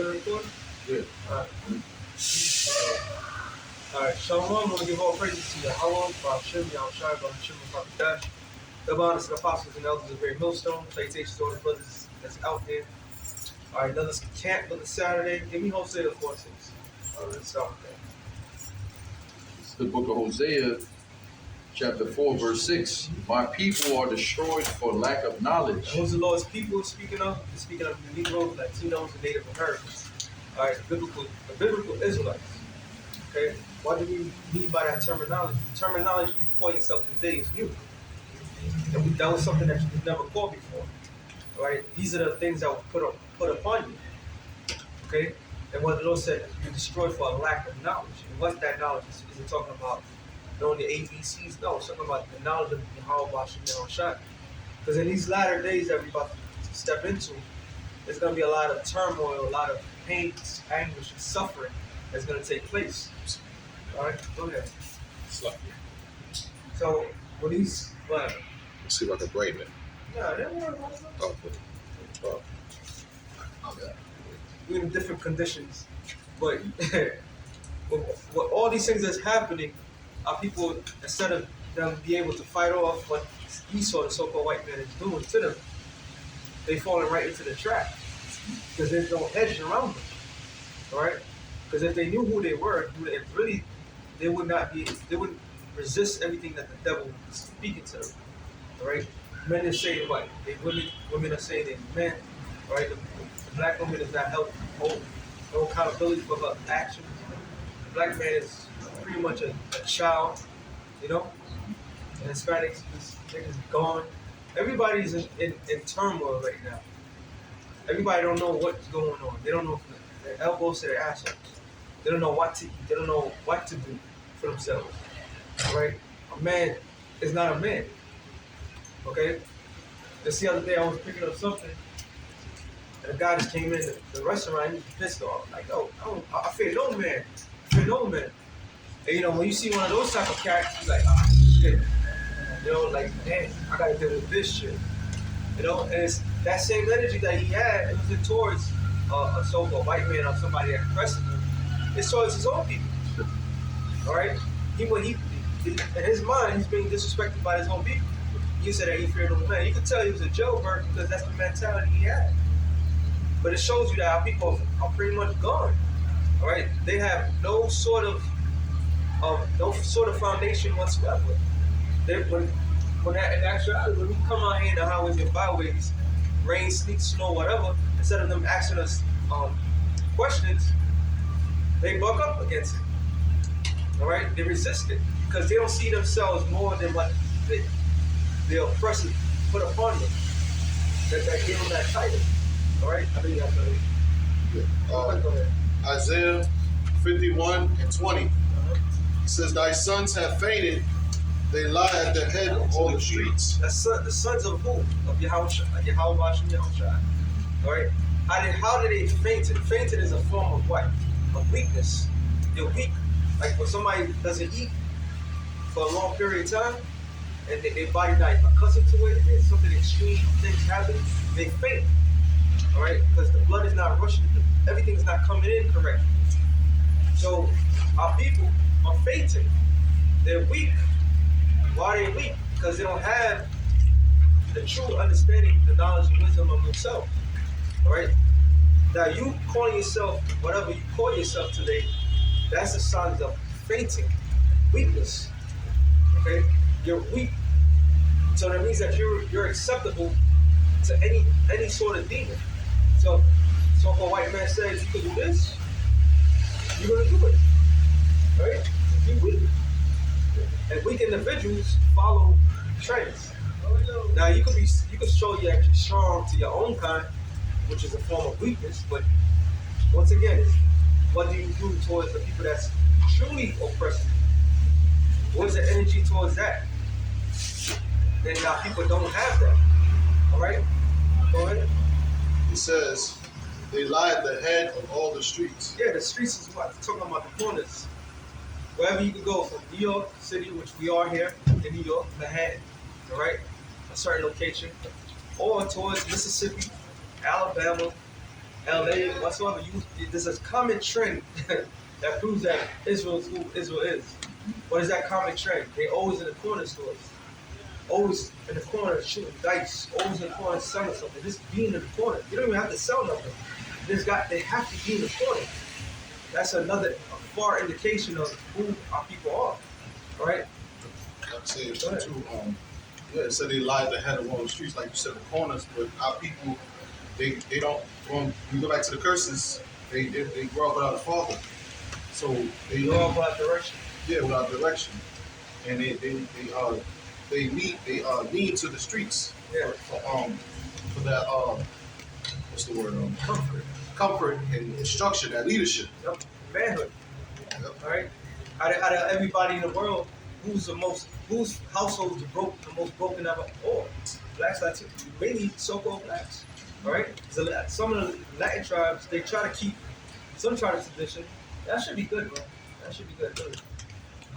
still recording? Yeah. Alright, Shalom, I want to give all praises to Yahweh, Hashem, Yahushua, Hashem, Father, the bonus of apostles and elders of Great Millstone, salutations to all the brothers that's out there. Alright, another camp, another Saturday. Give me Hosea 4:6. Alright, let's start with that. It's the book of Hosea, chapter 4, verse 6. My people are destroyed for lack of knowledge. And who's the Lord's people speaking of? He's speaking of the Negroes, Latinos, and Native Americans. Alright, the biblical Israelites. Okay? What do we mean by that terminology? The terminology you call yourself today is new. And that was something that you've never called before. Alright? These are the things that were put upon you. Okay? And what the Lord said, you're destroyed for a lack of knowledge. And what's that knowledge? Is it talking about knowing the ABCs? No, it's talking about the knowledge of Yahweh Hashem Yahushua. Because in these latter days that we're about to step into, there's going to be a lot of turmoil, a lot of pain, anguish, and suffering that's going to take place. Alright, go ahead. So, when these, what? Let's see if I can brighten it. Yeah, they were Oh. we're in different conditions. But what all these things that's happening are people, instead of them be able to fight off what Esau, the so-called white man, is doing to them, they falling right into the trap. Because there's no hedge around them. Alright? Because if they knew who they were, they wouldn't resist everything that the devil is speaking to them. Alright? Men are saying what? Women are saying they're men. Alright? The black woman is not held no accountability for her actions. The black man is pretty much a child, you know? And Hispanics is gone. Everybody's in turmoil right now. Everybody don't know what's going on. They don't know from their elbows to their assholes. They don't know what to eat. They don't know what to do for themselves. Right? A man is not a man. Okay? Just the other day I was picking up something, and a guy just came in the restaurant and he was pissed off. Like, oh, I fear no man. I fear no man. And you know, when you see one of those type of characters, you're like, ah, shit. You know, like, man, I gotta deal with this shit. You know, and it's that same energy that he had, it wasn't towards a so-called white man or somebody that oppresses him. It's towards his own people. Alright? In his mind, he's being disrespected by his own people. You said that he feared no man. You could tell he was a jailbird because that's the mentality he had. But it shows you that our people are pretty much gone. Alright? They have no sort of foundation whatsoever. When in actuality, when we come out here in the highways and byways, rain, sleet, snow, whatever, instead of them asking us questions, they buck up against it. Alright? They resist it. Because they don't see themselves more than what the oppressors put upon them. That give them that title. Alright? I think that's what it is. Isaiah 51:20. It says, Thy sons have fainted, they lie at the head of all the streets. The sons of who? Of Yahweh Hashem Yahushua. Alright? How did they faint? Fainting is a form of what? Of weakness. You're weak. Like when somebody doesn't eat for a long period of time, and their body not accustomed to it, and something extreme things happen, they faint. Alright? Because the blood is not rushing, everything's not coming in correctly. So our people are fainting. They're weak. Why are they weak? Because they don't have the true understanding, the knowledge and wisdom of themselves. Alright? Now you calling yourself whatever you call yourself today, that's a sign of fainting, weakness. Okay? You're weak. So that means that you're acceptable to any sort of demon. So if a white man says you can do this, you're gonna do it. Right? You're weak. And weak individuals follow trends. Now you could show you're actually strong to your own kind, which is a form of weakness, but once again, what do you do towards the people that's truly oppressing you? What's the energy towards that? Then now people don't have that. Alright? Go ahead. It says, they lie at the head of all the streets. Yeah, the streets is what? It's talking about the corners. Wherever you can go from New York City, which we are here in New York, Manhattan, alright? A certain location, or towards Mississippi, Alabama, LA, whatsoever, there's a common trend that proves that Israel is who Israel is. What is that common trend? They always in the corner stores, always in the corner shooting dice, always in the corner selling something. Just being in the corner, you don't even have to sell nothing. They have to be in the corner. That's another far indication of who our people are. All right. Like I said too. Yeah, it said they lie at the head of all the streets, like you said, the corners. But our people, they don't. When you go back to the curses, they grow up without a father, so they Grow up without direction. Yeah, without direction, and they lead to the streets. Yeah. For that what's the word? Comfort and instruction, that leadership. Yep. Manhood. Yep. All right. Out of everybody in the world, whose households are the most broken of all? Blacks, Latinos, mainly so-called blacks. All right. So some of the Latin tribes, they try to keep some tribe tradition. That should be good, bro. That should be good. Really.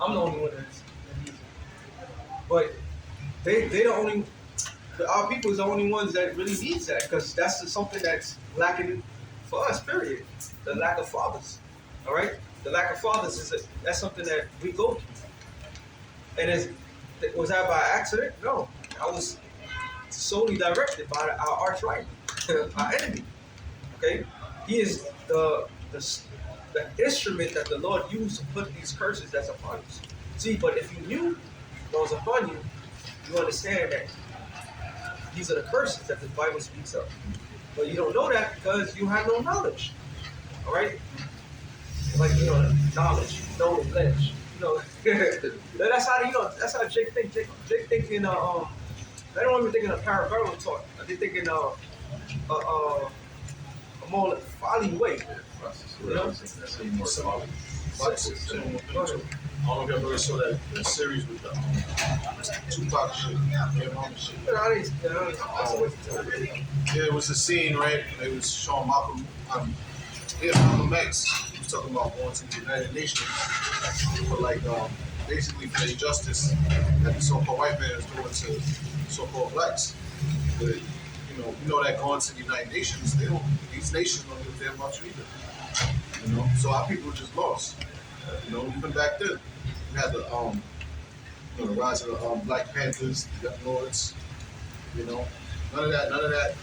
I'm the only one that's using it. But they the only. Our people is the only ones that really needs that, because that's just something that's lacking for us. Period. The lack of fathers. All right. The lack of fathers that's something that we go through. And was that by accident? No. I was solely directed by our arch rival, our enemy. Okay. He is the instrument that the Lord used to put these curses that's upon us. See, but if you knew what was upon you, you understand that these are the curses that the Bible speaks of. But you don't know that because you have no knowledge. All right? Like, knowledge, know and ledge. That's how Jake thinks. Jake thinking, they don't even think in a parabellum talk. They think in a more folly way. You know? I don't know if you ever saw that series with the Tupac shit. Yeah, it was a scene, right? They was showing Malcolm X. He was talking about going to the United Nations for basically for the injustice that the so-called white man is doing to so-called blacks. But you know that going to the United Nations, these nations don't give a damn about you either. So our people were just lost. Even back then, we had the the rise of the Black Panthers, the Death Lords. None of that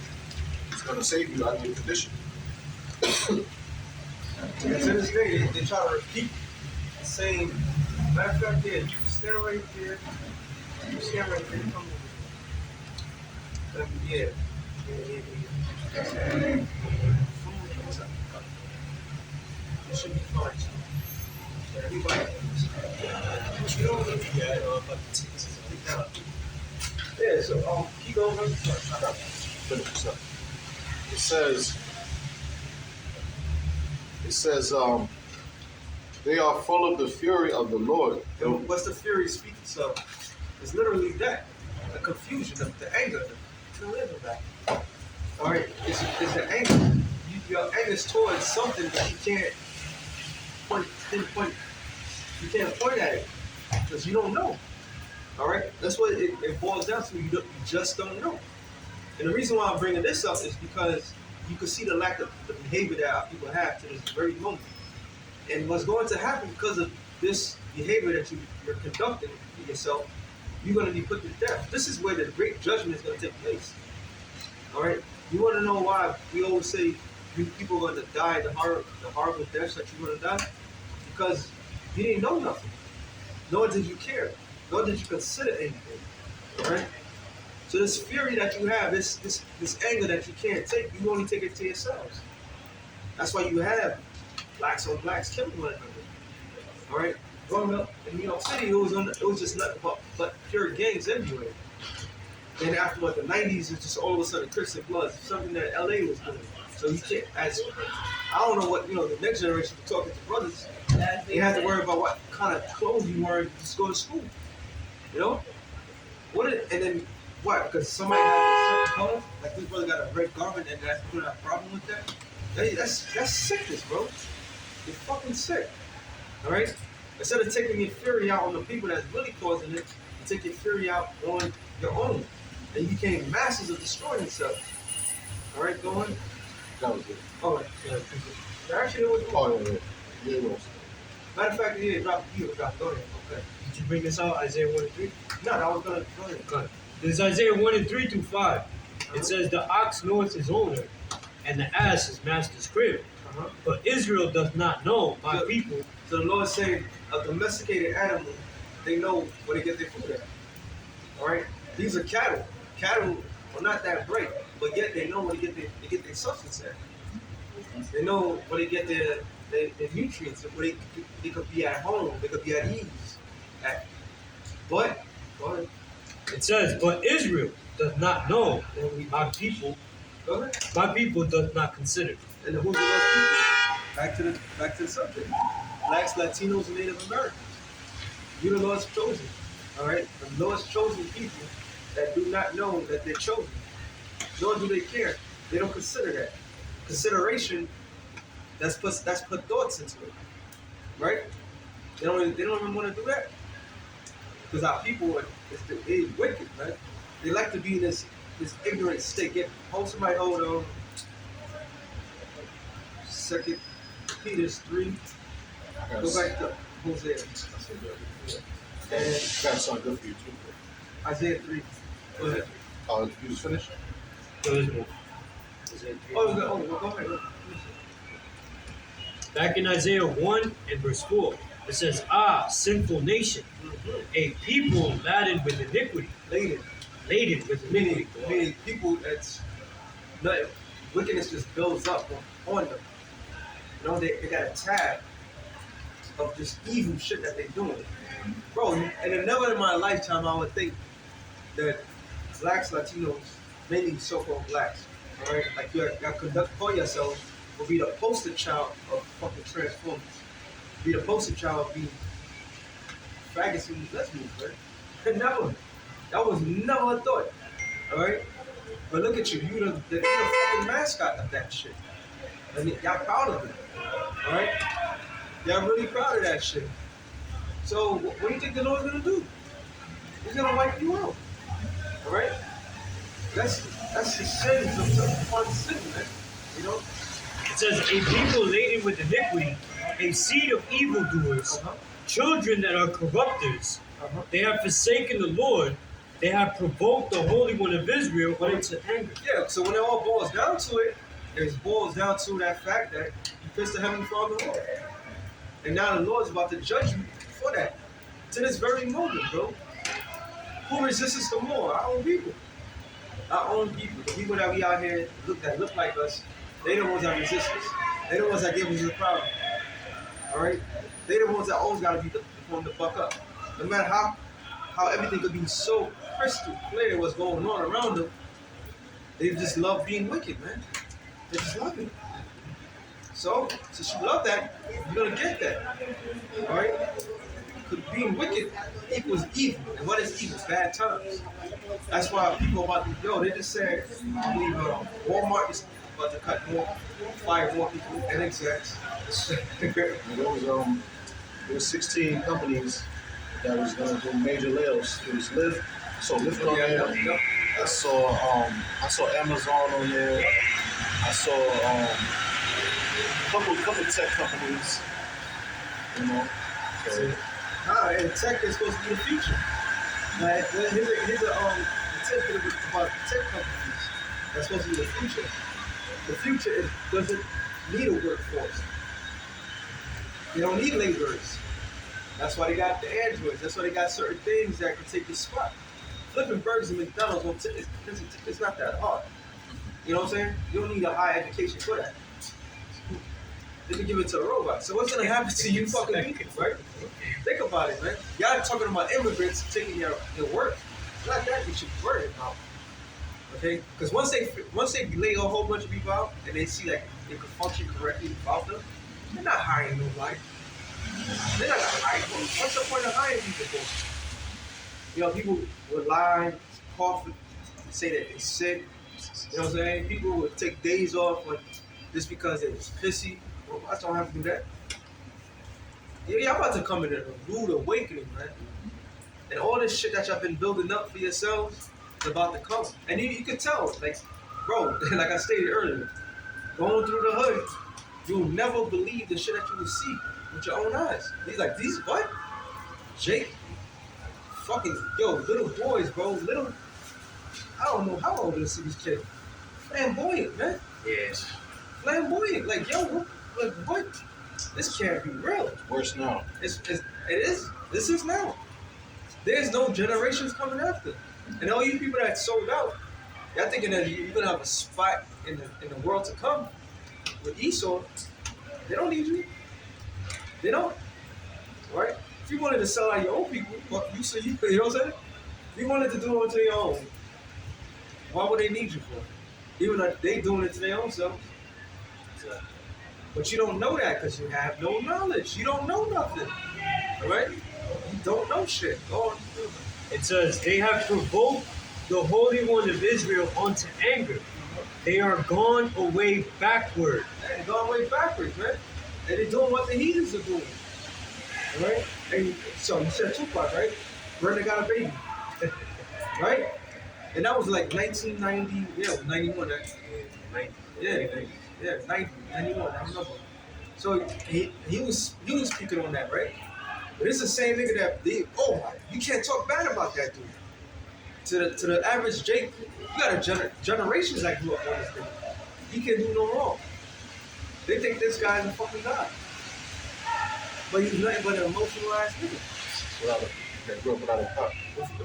is gonna save you out of your condition. To this day, they try to repeat the same. Matter of fact, you stand right there. You stand right there. Come over. Yeah. It should be fine. Everybody. Yeah, so keep going. It says, they are full of the fury of the Lord. And what's the fury speaking of? It's literally that. The confusion, the anger, the living back. Alright, it's the anger. Your anger is towards something that you can't pinpoint. You can't point at it because you don't know. All right, that's what it boils down to. You just don't know. And the reason why I'm bringing this up is because you can see the lack of the behavior that our people have to this very moment. And what's going to happen because of this behavior that you're conducting in yourself, you're going to be put to death. This is where the great judgment is going to take place. All right, you want to know why we always say people are going to die the horrible deaths that you're going to die? Because you didn't know nothing, nor did you care, nor did you consider anything. All right. So this fury that you have, this anger that you can't take, you only take it to yourselves. That's why you have blacks on blacks killing one another. All right. Growing up in New York City, it was just nothing but pure gangs everywhere. Then after the 90s, it's just all of a sudden Christian blood, something that LA was doing. So you can't, I don't know what, the next generation was talking to brothers. They had to worry about what kind of clothes you wear to go to school. And then what? Because somebody has a certain color, like this brother got a red garment and that's put a problem with that. That's sickness, bro. You're fucking sick. All right? Instead of taking your fury out on the people that's really causing it, you take your fury out on your own. And you became masters of destroying yourself. All right, go on. That was it. All right. Yeah, actually, it was. Oh, yeah, yeah. Yeah, it was. Matter of fact, yeah, drop. Go ahead. Okay. Did you bring this out, Isaiah 1 and 3? No, I was gonna. Go ahead. Good. This is Isaiah 1 and 3 through 5. It says, the ox knoweth his owner, and the ass his master's crib. But Israel does not know, my people. So the Lord saying, a domesticated animal, they know where to get their food at. All right. These are cattle. Cattle are not that great, but yet they know where to get their substance at. They know where to get their nutrients, where they could be at home, they could be at ease. But go ahead. It says, but Israel does not know, my people. Go ahead. My people does not consider. And who's the Lord's people? Back to the subject. Blacks, Latinos, and Native Americans. You're the Lord's chosen. All right? The Lord's chosen people that do not know that they're chosen. Nor do they care. They don't consider that. Consideration, that's put thoughts into it. Right? They don't even want to do that. Because our people they wicked, man. They like to be in this ignorant state. Somebody hold on. 2 Peter 3. Go back to Hosea. And That's something good for you, too. Isaiah 3. Go ahead. Oh, you just finished? Isaiah 3. Go ahead. Back in Isaiah 1 and verse 4, it says, sinful nation, a people laden with iniquity. Laden with iniquity. Meaning people that's not, wickedness just builds up on them. You know, they got a tab of just evil shit that they're doing. Bro, and never in my lifetime I would think that blacks, Latinos, mainly so-called blacks, all right, like you call yourselves, will be the poster child of fucking Transformers. Be the poster child of being faggots and lesbians, right? Never. That was never a thought, all right? But look at you, you're the fucking mascot of that shit. And y'all proud of it, all right? Y'all really proud of that shit. So what do you think the Lord's gonna do? He's gonna wipe you out, all right? That's the sins of one sin, man. You know. It says, a people laden with iniquity, a seed of evildoers, children that are corrupters. They have forsaken the Lord. They have provoked the Holy One of Israel unto anger. Yeah. So when it all boils down to it boils down to that fact that you pissed the Heavenly Father off. And now the Lord's about to judge you for that. To this very moment, bro. Who resists us the more? Our own people. Our own people. The people that we out here that look like us, they the ones that resist us. They the ones that give us the problem. Alright? They the ones that always gotta be the one to fuck up. No matter how everything could be so crystal clear what's going on around them, they just love being wicked, man. They just love it. So, since you love that, you're gonna get that. Alright? Because being wicked equals evil. And what is evil? Bad times. That's why people about to, they just said, I believe Walmart is about to fire more people and execs. There was 16 companies that was going to do major layoffs. It was Lyft. So Lyft on there. Yep. I saw Amazon on there. I saw a couple tech companies. You know. So, and tech is supposed to be the future. Like, here's a tip about tech companies. That's supposed to be the future. The future doesn't need a workforce. They don't need laborers. That's why they got the androids. That's why they got certain things that can take the spot. Flipping burgers at McDonald's, it's not that hard. You know what I'm saying? You don't need a high education for that. They can give it to a robot. So what's gonna happen to you fucking people, right? Think about it, man. Y'all talking about immigrants taking your work. It's not that you should worry about. Okay? Because once they lay a whole bunch of people out and they see that they can function correctly without them, they're not hiring nobody. They're not gonna hire them. What's the point of hiring people for? You know, people would lie, cough, say that they're sick. You know what I'm saying? People would take days off just because they're just pissy. Robots don't have to do that. Yeah, y'all about to come in a rude awakening, man. And all this shit that y'all been building up for yourselves is about to come. And you can tell, like, bro, like I stated earlier, going through the hood, you'll never believe the shit that you will see with your own eyes. He's like, these what? Jake, fucking, yo, little boys, bro, little, I don't know how old is this kid. Flamboyant, man. Yeah. Flamboyant. Like, yo, like, what? This can't be real. Worse now. It is. This is now. There's no generations coming after. And all you people that sold out, y'all thinking that you're gonna have a spot in the world to come with Esau. They don't need you. They don't. Right? If you wanted to sell out your own people, well, you know what I'm saying? If you wanted to do it to your own, why would they need you for? Even though they doing it to their own selves. But you don't know that because you have no knowledge. You don't know nothing. Alright? You don't know shit. Go on. It says, they have provoked the Holy One of Israel unto anger. They are gone away backward. They're going way backwards, man. And they're doing what the heathens are doing. Alright? And so you said Tupac, right? Brenda got a baby. Right? And that was like 1990, yeah, it was 91. Yeah, 90, 91, I remember. So he was speaking on that, right? But it's the same nigga that you can't talk bad about that dude. To the average Jake, you got generations that grew up on this thing. He can't do no wrong. They think this guy's a fucking god. But he's nothing but an emotionalized nigga. That grew up without a pop.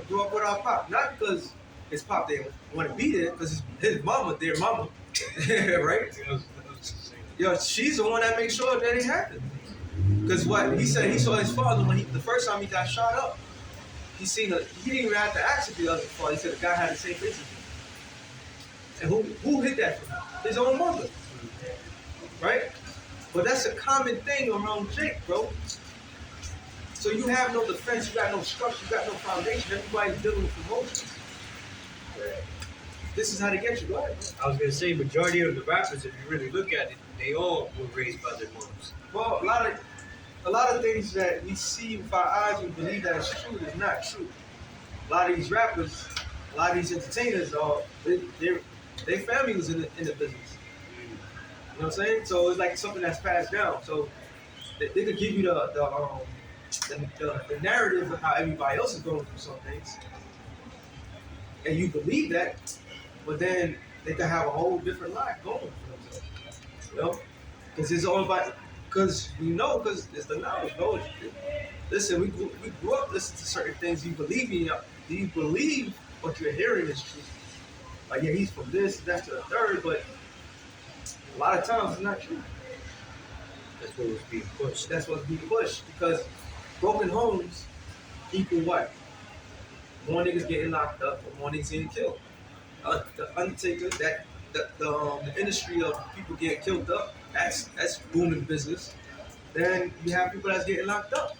Grew up without pop. Not because his pop didn't want to be there, because his mama, their mama, right? Yo, she's the one that makes sure that it happened. Because what he said, he saw his father when the first time he got shot up. He didn't even have to ask if the other father. He said the guy had the same face as him. And who hit that for him? His own mother. Right? But that's a common thing around Jake, bro. So you have no defense, you got no structure, you got no foundation. Everybody's dealing with emotions. This is how they get you. Go ahead. I was gonna say, majority of the rappers, if you really look at it, they all were raised by their moms. Well, a lot of things that we see with our eyes and believe that it's true is not true. A lot of these rappers, a lot of these entertainers, their family was in the business. You know what I'm saying? So it's like something that's passed down. So they could give you the narrative of how everybody else is going through some things, and you believe that, but then they could have a whole different life going for themselves. You know, because it's all about. Because it's the knowledge, bro. Listen, we grew up listening to certain things. You believe in. Do you believe what you're hearing is true? Like, yeah, he's from this, that's to the third, but a lot of times it's not true. That's what was being pushed. That's what's being pushed because broken homes equal what? More niggas getting locked up, or more niggas getting killed. The Undertaker, the industry of people getting killed up. That's booming business. Then you have people that's getting locked up.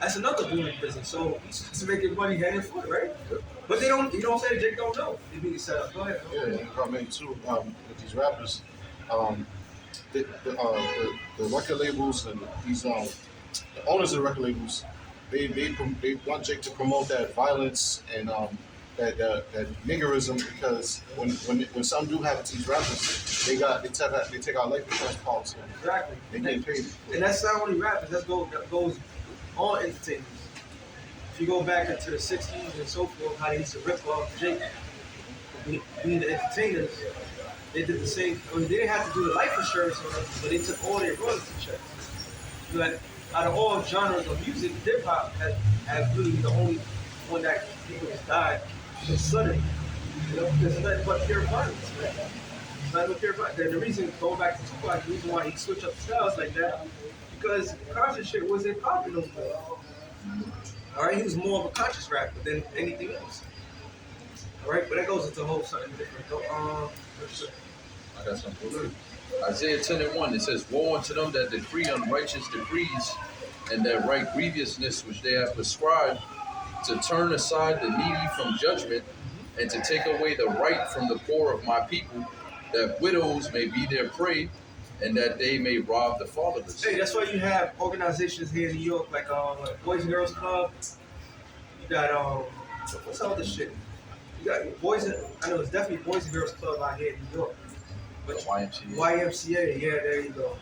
That's another booming business. So you're supposed to make money hand and foot, right? But they don't. You know what I'm saying? Jake don't know. They being set up. Go ahead. Yeah, I mean too. With these rappers, the record labels and these the owners of the record labels, they want Jake to promote that violence and that niggerism because when some do happen to these rappers, they take out life insurance policy. Exactly. They get paid. And that's not only rappers. That goes on entertainers. If you go back into the '60s and so forth, how they used to rip off Jake being the entertainers, they did the same. I mean, they didn't have to do the life insurance on them, but they took all their royalty checks. But out of all genres of music, hip hop has really the only one that people just died just suddenly. You know, because it's nothing but pure violence, man. It's nothing but pure violence. The reason, going back to Tupac, the reason why he switched up styles like that, because conscious shit wasn't popular no more. Alright, he was more of a conscious rapper than anything else. Alright, but that goes into a whole something different. I got something. Isaiah 10:1, it says, woe unto them that decree unrighteous decrees, and that right grievousness which they have prescribed, to turn aside the needy from judgment, and to take away the right from the poor of my people, that widows may be their prey, and that they may rob the fatherless. Hey, that's why you have organizations here in New York like Boys and Girls Club. You got what's all this shit? You got I know it's definitely Boys and Girls Club out here in New York. The YMCA. YMCA, yeah, there you go.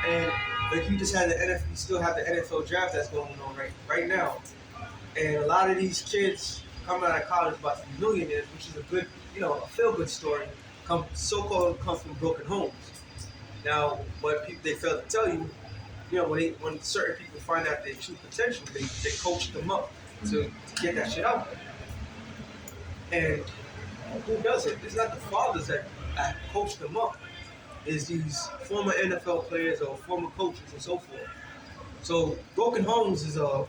And like you just had the NFL, you still have the NFL draft that's going on right now. And a lot of these kids coming out of college about to be millionaires, which is a good, a feel-good story, come from broken homes. Now, what people they fail to tell you, when certain people find out their true potential, they coach them up to get that shit out there. And who does it? It's not the fathers that coach them up. It's these former NFL players or former coaches and so forth. So broken homes is a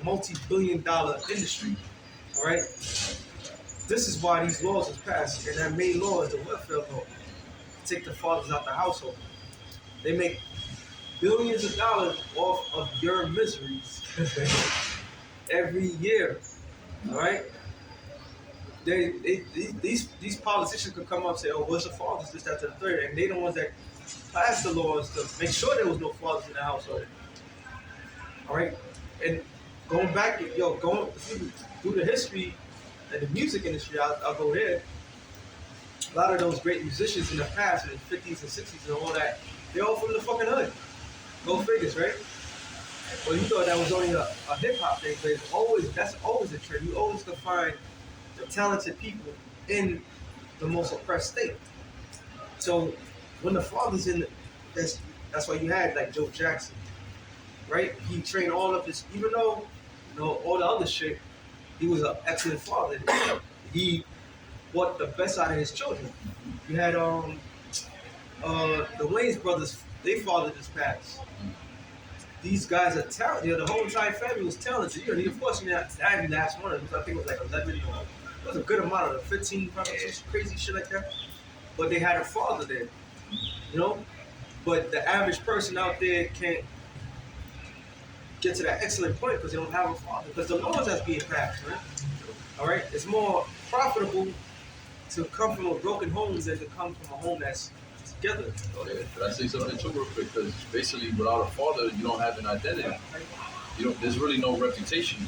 multi-billion-dollar industry. All right. This is why these laws are passed, and that main law is the welfare law. Take the fathers out the household. They make billions of dollars off of your miseries every year. All right. These politicians could come up and say, "Oh, where's the fathers?" This, that, to the third, and they the ones that passed the laws to make sure there was no fathers in the household. All right, and going back, going through the history and the music industry, I'll go there. A lot of those great musicians in the past, in the 50s and 60s and all that, they're all from the fucking hood. Go figures, right? Well, you thought that was only a hip hop thing, but that's always a trend. You always can find the talented people in the most oppressed state. So when the father's in, that's why you had like Joe Jackson, right? He trained all of this, even though all the other shit, he was an excellent father. He brought the best out of his children. You had the Wayans brothers, their father just passed. These guys are talented. The whole entire family was talented. Of course, I didn't ask one of them. I think it was like 11 or it was a good amount of 15, probably some crazy shit like that. But they had a father there, But the average person out there can't get to that excellent point because they don't have a father. Because the laws that's being passed, right? All right, it's more profitable to come from a broken home than to come from a home that's together. Okay, could I say something too real quick? Because basically, without a father, you don't have an identity. There's really no reputation.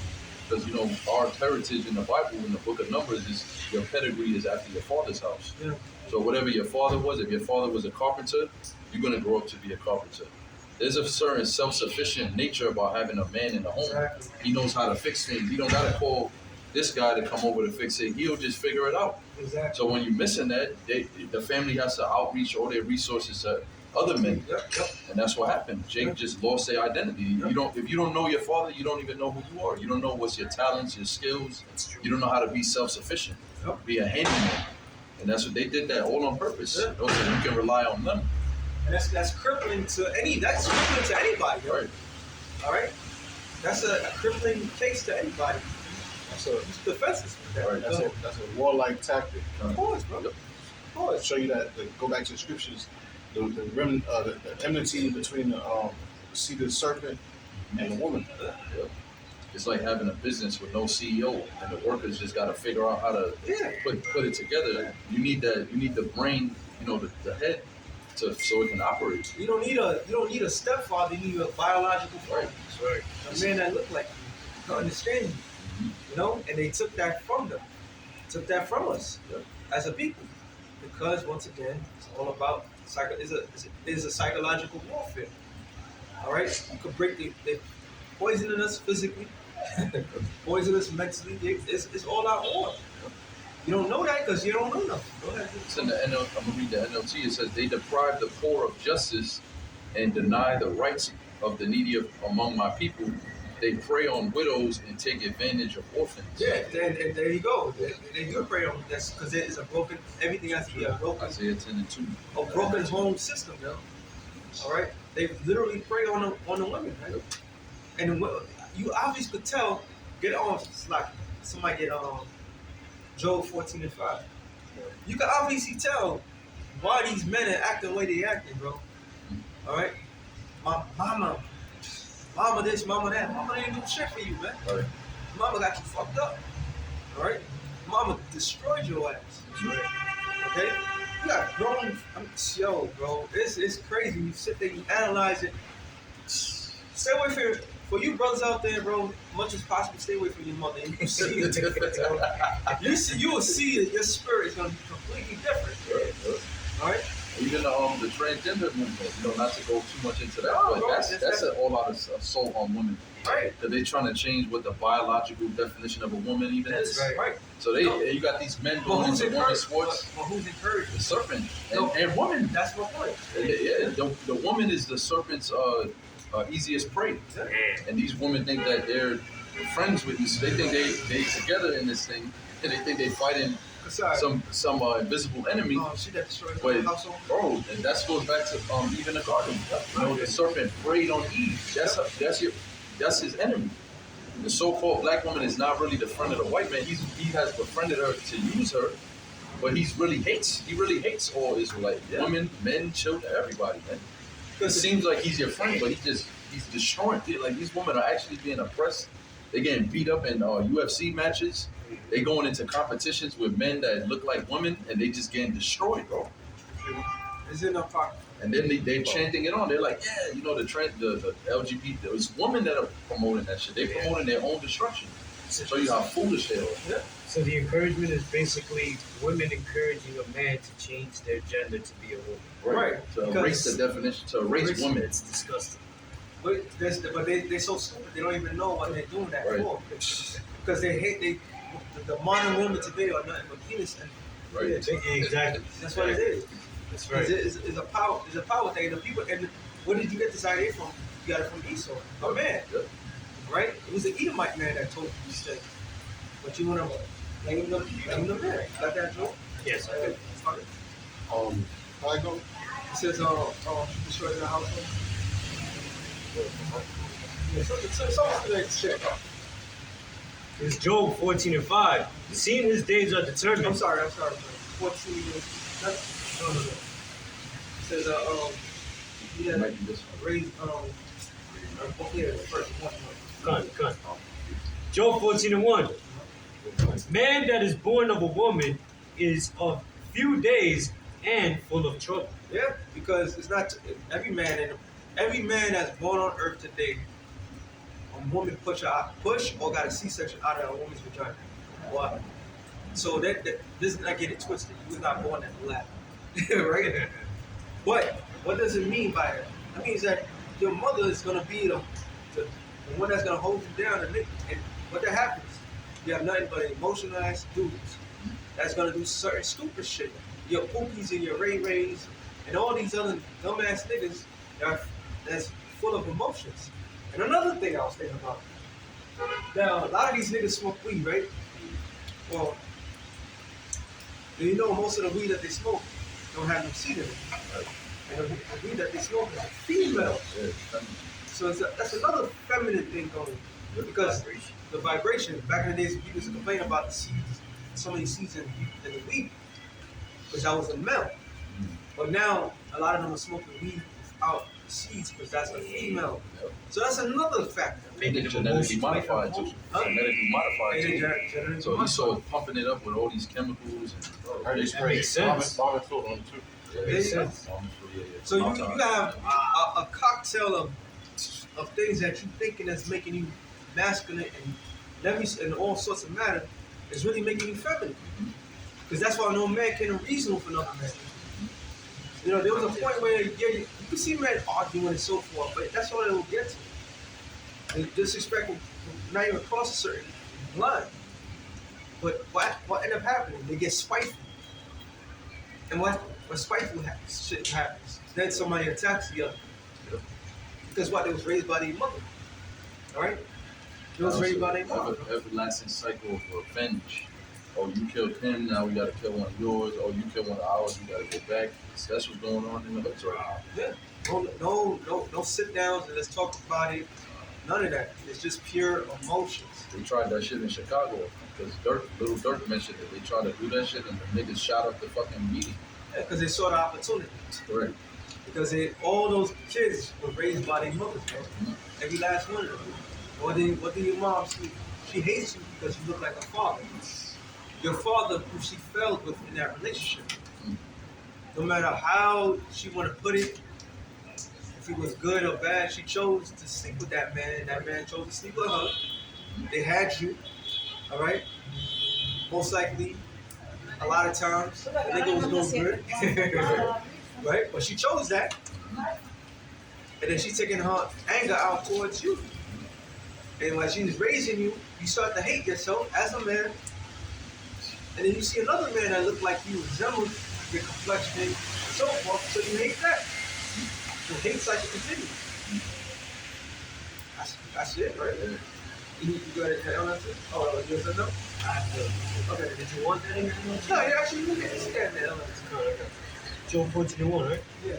Because our heritage in the Bible, in the Book of Numbers, is your pedigree is after your father's house. Yeah. So whatever your father was, if your father was a carpenter, you're gonna grow up to be a carpenter. There's a certain self-sufficient nature about having a man in the home. Exactly. He knows how to fix things. You don't gotta call this guy to come over to fix it. He'll just figure it out. Exactly. So when you're missing that, the family has to outreach all their resources to other men. Yep. And that's what happened. Jake just lost their identity. Yep. If you don't know your father, you don't even know who you are. You don't know what's your talents, your skills. You don't know how to be self-sufficient. Yep. Be a handyman. And that's what they did that all on purpose. Yeah. So you can rely on them. And that's crippling to anybody. Right. All right. That's a crippling case to anybody. That's a It's defenses. Right. that's a warlike tactic. Of course, bro. Yep. Of course. Show you that. Go back to the scriptures. The enmity between the seed of the serpent and the woman. It's like having a business with no CEO, and the workers just got to figure out how to put it together. You need that. You need the brain. The head, so it can operate. You don't need a stepfather. You need a biological father. Right. A man that looked like you, to understand you. And they took that from them. Took that from us as a people, because once again, it's all about is a psychological warfare. All right, you could break they poisoning us physically, poison us mentally. It's all out war. You don't know that because you don't know nothing. Go ahead. It's in the I'm gonna read the NLT. It says they deprive the poor of justice and deny the rights of the needy among my people. They prey on widows and take advantage of orphans. Yeah, and there you go. They do prey on that's because it is a broken. Everything has to be a broken. Isaiah 10:2. A broken home system, All right, they literally prey on the women, right? And you obviously could tell. Get on, it's like somebody get Job 14:5. You can obviously tell why these men are acting the way they acting, bro. All right, my mama this, mama that. Mama didn't do shit for you, man. Right. Mama got you fucked up. All right, mama destroyed your ass. Okay, you got grown. Bro, it's crazy. You sit there, you analyze it. Stay away for you brothers out there, bro. Much as possible, stay away from your mother. And you see the difference. You will see that your spirit is gonna be completely different. All right. Even the transgender movement, not to go too much into that, No, but bro, that's an all-out assault on women. Right. Because they're trying to change what the biological definition of a woman even That's is. Right. So you got these men But going who's into women's encouraged? sports. But who's encouraged? The serpent No. and women. That's my point. Yeah, the woman is the serpent's easiest prey, Yeah. and these women think that they're friends with you, so they think they together in this thing, and they think they fighting Sorry. some invisible enemy. She that destroyed But the household. bro, and that goes back to even the garden. The serpent preyed on Eve. That's his enemy. The so-called black woman is not really the friend of the white man. He has befriended her to use her, but he really hates all Israelite women, men, children, everybody, man. It seems like he's your friend, but he's destroying. Like, these women are actually being oppressed. They're getting beat up in UFC matches. They going into competitions with men that look like women, and they just getting destroyed, bro. Is it no problem? And then they're chanting it on. They're like, yeah, the LGBT, there's women that are promoting that shit. They're promoting their own destruction. Show you how foolish they are. Yeah. So the encouragement is basically women encouraging a man to change their gender to be a woman. Right. To Because- erase the definition, to erase women. It's disgusting. But they're so stupid. They don't even know what they're doing that Right. for. Because they hate the modern women today are nothing but penis. And Right. Exactly. that's what it is. That's right. It's a power thing. The people, and where did you get this idea from? You got it from Esau, a man, Yeah. right? It was an Edomite man that told you these things. But you want to blame the man. Got that, Joe? Yes, I do. I go. It says, destroy the household. Yeah, so like shit. It's Job 14:5. Seeing his days are determined. I'm sorry. 14 years. No. It says, It yeah, might be this one. raise, yeah, the first one. Gun. Job 14:1. Man that is born of a woman is of few days and full of trouble. Yeah, because it's not every man that's born on earth today, a woman push or got a C-section out of a woman's vagina. Why? So that this not get it twisted. You was not born in the lap, right? But what does it mean by it? It means that your mother is gonna be the one that's gonna hold you down, and what that happens, you have nothing but emotionalized dudes that's gonna do certain stupid shit. Your pookies and your ray-rays and all these other dumbass niggas that's full of emotions. And another thing I was thinking about. Now, a lot of these niggas smoke weed, right? Well, you know most of the weed that they smoke don't have no seed in it. And the weed that they smoke is female. Yeah. So that's another feminine thing going on. Because the vibration, back in the days, people used to complain about the seeds, so many seeds in the weed, because that was a male. But now, a lot of them are smoking weed without seeds, because that's a female. Yep. So that's another factor. And it's genetically modified too. Huh? Genetically modified And too. genetically So modified. Esau is pumping it up with all these chemicals. And, I just That makes sense. Vomit filled on too. There you go. So you have a cocktail of things that you thinking that's making you masculine and all sorts of matter is really making you feminine. Because that's why no man can reason with another man. You know, there was a point where you can see men arguing and so forth, but that's all it will get to. And disrespect will not even cross a certain line. But what ended up happening? They get spiteful. And what spiteful shit happens? Then somebody attacks the other. Because what? They was raised by their mother. Alright? They was raised by their mother. Everlasting cycle of revenge. Oh, you killed him, now we gotta kill one of yours. Oh, you killed one of ours, we gotta go back. That's what's going on in the hoods right now. Yeah. No sit downs and let's talk about it. None of that. It's just pure emotions. They tried that shit in Chicago because Little Dirk mentioned it. They tried to do that shit and the niggas shot up the fucking meeting. Yeah, because they saw the opportunity. Correct. Because all those kids were raised by their mothers, bro. Every last one of them. What did your mom see? She hates you because you look like a father. Your father, who she fell with in that relationship. No matter how she want to put it, if he was good or bad, she chose to sleep with that man, and that man chose to sleep with her. They had you, all right? Most likely, a lot of times, the nigga was doing good. right? But she chose that. And then she's taking her anger out towards you. And while she's raising you, you start to hate yourself as a man. And then you see another man that look like you, resembles your complexion, and so forth, so you hate that. So hate cycle continues. That's it, right? You got it on that? Oh, you said no? Okay, did you want that in your notes? No, you actually look at it. Scan that elements. John 14:1, right? Yeah.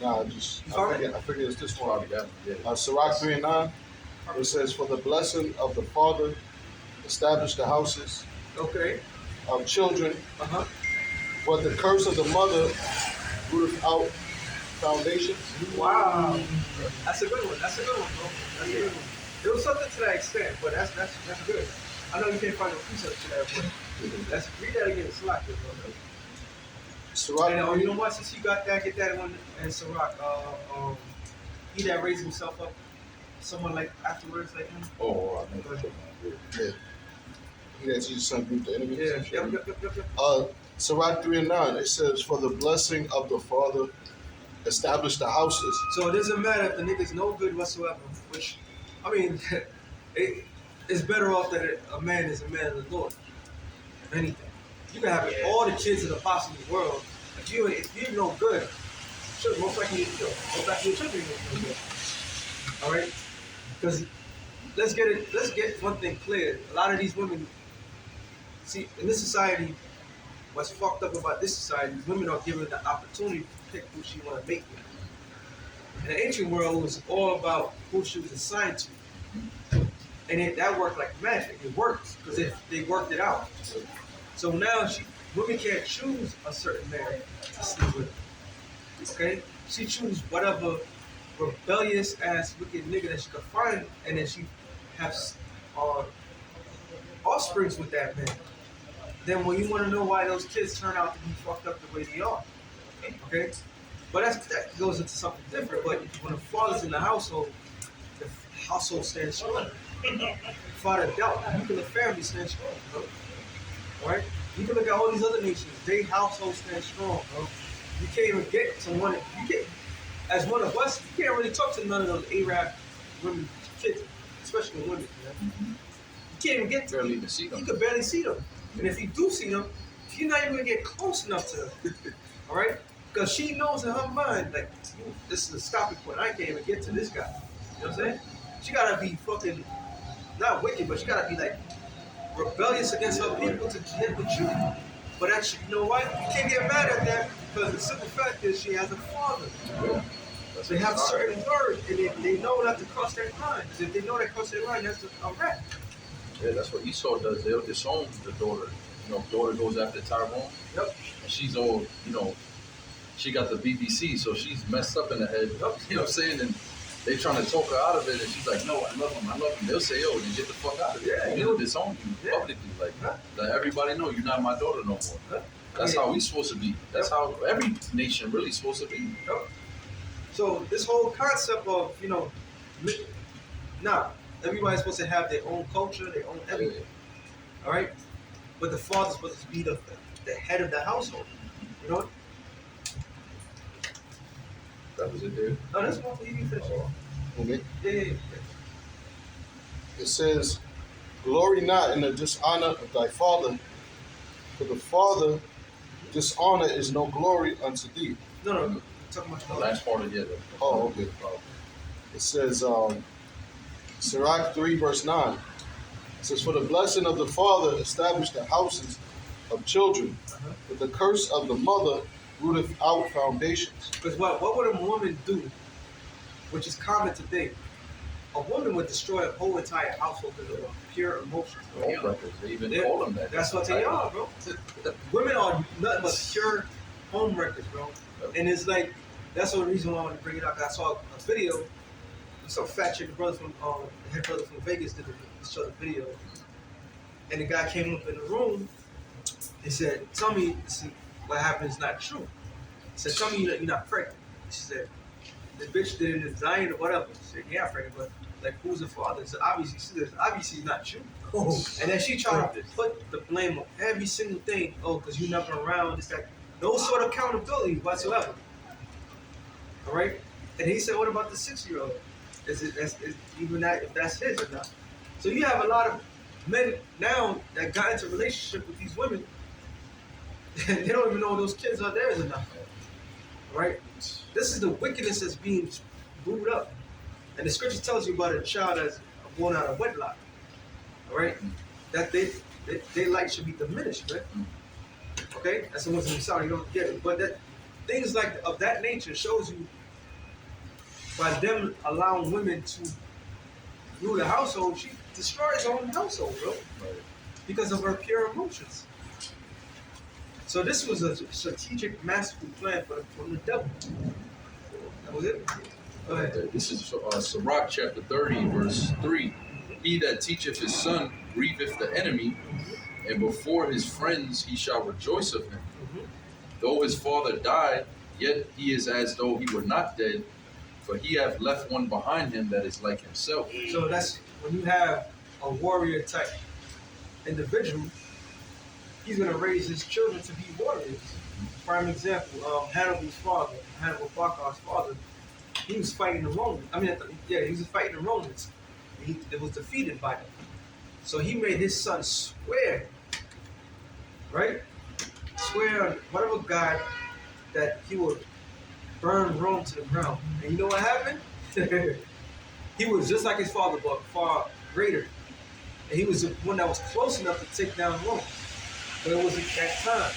Nah, I figured it's this one. Sirach 3:9. It says, "For the blessing of the father, establish the houses Okay. of children, Uh-huh. but the curse of the mother rooteth out foundations." Wow. That's a good one. That's a good one, bro. That's a good one. There was something to that extent, but that's good. I know you can't find no precept to that, but let's read that again. Sirach, bro. Sirach, And you know what? Since you got that, get that one in Sirach. He that raised himself up, someone like afterwards, like him. Oh, I know. yeah. He that teaches son group the enemy. Yeah. Yep. Sirach 3:9. It says, "For the blessing of the father, establish the houses." So it doesn't matter if the nigga's no good whatsoever. Which, I mean, it's better off that a man is a man of the Lord. If anything, you can have all the kids of the possible world. If you're no good, sure, most likely your children are no good. All right, because let's get one thing clear. A lot of these women, see, in this society, what's fucked up about this society is women are given the opportunity to pick who she want to mate with. In the ancient world, it was all about who she was assigned to. And that worked like magic. It works because they worked it out. So now women can't choose a certain man to sleep with. Okay? She choose whatever rebellious ass wicked nigga that she could find, and then she has offsprings with that man. Then when you want to know why those kids turn out to be fucked up the way they are, okay? But that goes into something different. But when the father's in the household stands strong. Father dealt, nuclear family stands strong, bro. All right? You can look at all these other nations; they household stands strong, bro. You can't even get to one. As one of us, you can't really talk to none of those Arab women, kids, especially women. You can't even get to Barely them. even see them. You can barely see them. And if you do see them, you're not even gonna get close enough to them. All right? Because she knows in her mind, like, this is a stopping point. I can't even get to this guy. You know what I'm saying? She gotta be fucking, not wicked, but she gotta be like rebellious against her people to get with you. But actually, you know what? You can't get mad at that because the simple fact is she has a father. Yeah. They have certain words and they know not to cross that line. Because if they know they cross that line, that's a wrap. Yeah, that's what Esau does. They'll disown the daughter. Daughter goes after Tyrone. Yep. And she's all, she got the BBC, so she's messed up in the head. Yep. You know what I'm saying? And they trying to talk her out of it, and she's like, "No, I love him. They'll say, "Oh, then get the fuck out of here. Yeah, I'm gonna disown you publicly. Like, let everybody know you're not my daughter no more." That's how we supposed to be. That's how every nation really supposed to be. Yep. So this whole concept of, now everybody's supposed to have their own culture, their own everything. All right? But the father's supposed to be the head of the household. You know? That was it, dude. No, that's one thing you can finish. Okay. Yeah. It says, "Glory not in the dishonor of thy father, for the father dishonor is no glory unto thee." No. Talking about The last part of it. Oh, okay. It says, Sirach 3:9. It says, "For the blessing of the father establish the houses of children, but the curse of the mother rooteth out foundations." Because what would a woman do, which is common today? A woman would destroy a whole entire household because of pure emotions. Homewreckers. They even call them that. That's what they are, bro. Women are nothing but pure homewreckers, bro. And it's like, that's the reason why I wanted to bring it up. I saw a video, some fat chick, the head brother from Vegas did show the video. And the guy came up in the room and said, "Tell me what happened is not true." He said, "Tell me you're not pregnant." She said, "The bitch did it dying or whatever." She said, "Yeah, I'm pregnant, but like, who's the father?" He said, obviously not true. And then she tried to put the blame on every single thing. Oh, because you're never around. It's that. No sort of accountability whatsoever. All right? And he said, what about the 6-year-old? Is even that, if that's his or not? So you have a lot of men now that got into a relationship with these women, and they don't even know those kids are theirs or not. All right? This is the wickedness that's being brewed up. And the scripture tells you about a child that's born out of wedlock. All right? That their light should be diminished, right? Okay? That's the ones in the South, you don't get it. But that things like of that nature shows you by them allowing women to rule the household, she destroys her own household, bro. Because of her pure emotions. So this was a strategic, masterful plan from the devil. That was it. Go ahead. This is Sirach chapter 30, verse 3. He that teacheth his son grieveth the enemy, and before his friends he shall rejoice of him. Though his father died, yet he is as though he were not dead, for he hath left one behind him that is like himself. So that's when you have a warrior type individual, he's going to raise his children to be warriors. Prime example, Hannibal Barca's father, he was fighting the Romans. He was fighting the Romans. It was defeated by them. So he made his son swear, right? Swear on whatever God that he would burn Rome to the ground. And you know what happened? He was just like his father, but far greater. And he was the one that was close enough to take down Rome. But it wasn't that time.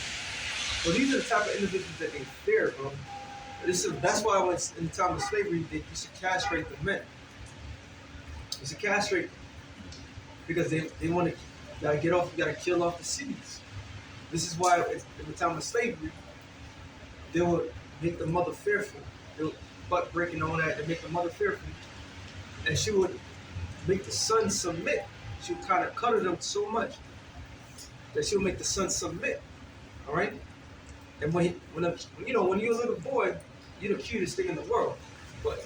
So these are the type of individuals that they fear, bro. That's why when in the time of slavery, they used to castrate the men. They used to castrate them. Because they want to, you gotta kill off the cities. This is why in the time of slavery, they would make the mother fearful. They would butt breaking all that, they make the mother fearful. And she would make the son submit. She would kind of cuddle them so much that she would make the son submit. All right? And when you're a little boy, you're the cutest thing in the world. But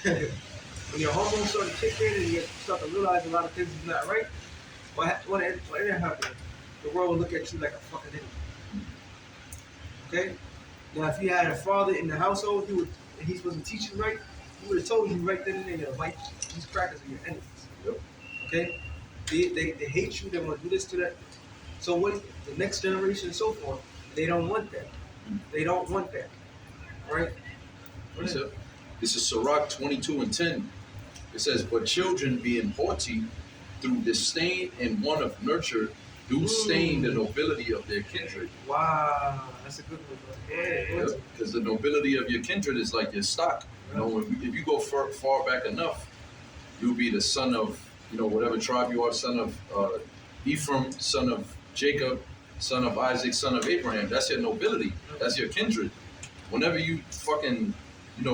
when your hormones start to kick in and you start to realize a lot of things is not right, when it happens, the world will look at you like a fucking idiot. Okay? Now, if you had a father in the household and he wasn't teaching right, he would have told you right then and there, like, these crackers are your enemies. Yep. Okay? They hate you, they want to do this to that. So when the next generation and so forth, they don't want that. They don't want that. All right? This is Sirach 22:10. It says, but children being haughty through disdain and want of nurture do stain the nobility of their kindred. Wow, that's a good one, bro. Yeah. Because the nobility of your kindred is like your stock. You know, if you go far back enough, you'll be the son of, whatever tribe you are, son of Ephraim, son of Jacob, son of Isaac, son of Abraham. That's your nobility. That's your kindred. Whenever you fucking,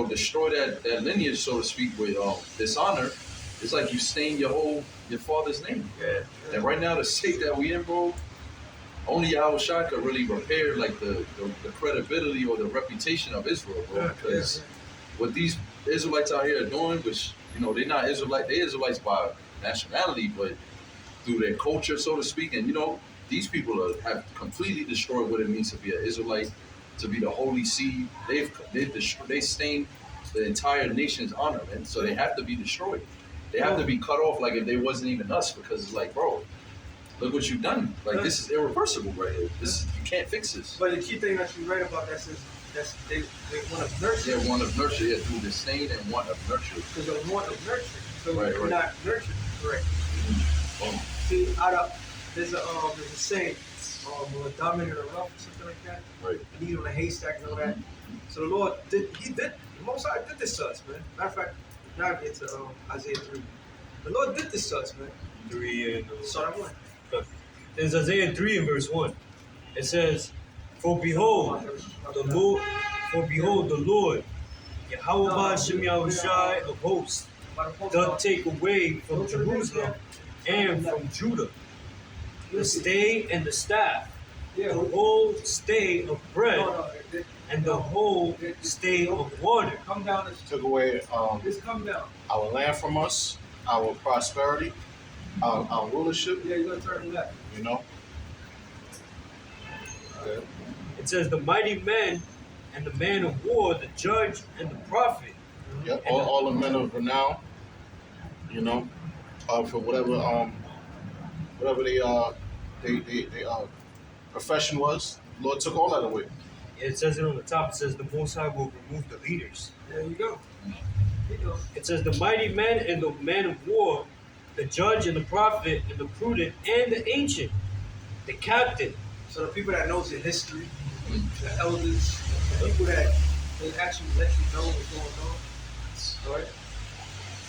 destroy that lineage, so to speak, with dishonor, it's like you stain your father's name. Yeah. And right now, the state that we in, bro, only Yahushua could really repair like the credibility or the reputation of Israel, bro. Because what these Israelites out here are doing, which they're not Israelite, they're Israelites by nationality, but through their culture, so to speak. And these people have completely destroyed what it means to be an Israelite, to be the holy seed. They stained the entire nation's honor, man. So they have to be destroyed. They have to be cut off, like if they wasn't even us, because it's like, bro, look what you've done. Like this is irreversible right here. You can't fix this. But the key thing that you write about that is they want to nurture. They want to nurture, yeah, through disdain and want of nurture. Because they want of nurture. So right. Not nurtured, correct. See, there's a saying, dominant or rough or something like that. Right. A needle in a haystack and all that. So the Lord the Most High did this to us, man. Matter of fact, now I get to Isaiah 3. The Lord did this to us, man. 3 and Start at 1. There's Isaiah 3 and verse 1. It says, For behold, the Lord, Yahweh Shem Yahushai of hosts, doth take away from Jerusalem and from Judah the stay and the staff, the whole stay of bread, and the whole stay of water. Come down. Took away Just come down. our land from us, our prosperity, our rulership. Yeah, you're going to turn left. Okay. It says the mighty man and the man of war, the judge and the prophet. Yeah, all the men of renown, you know, for whatever they profession was. The Lord took all that away. It says it on the top. It says the Most High will remove the leaders. There you go. There you go. It says the mighty man and the man of war, the judge and the prophet and the prudent and the ancient, the captain. So the people that knows the history, the elders, the people that they actually let you know what's going on. All right.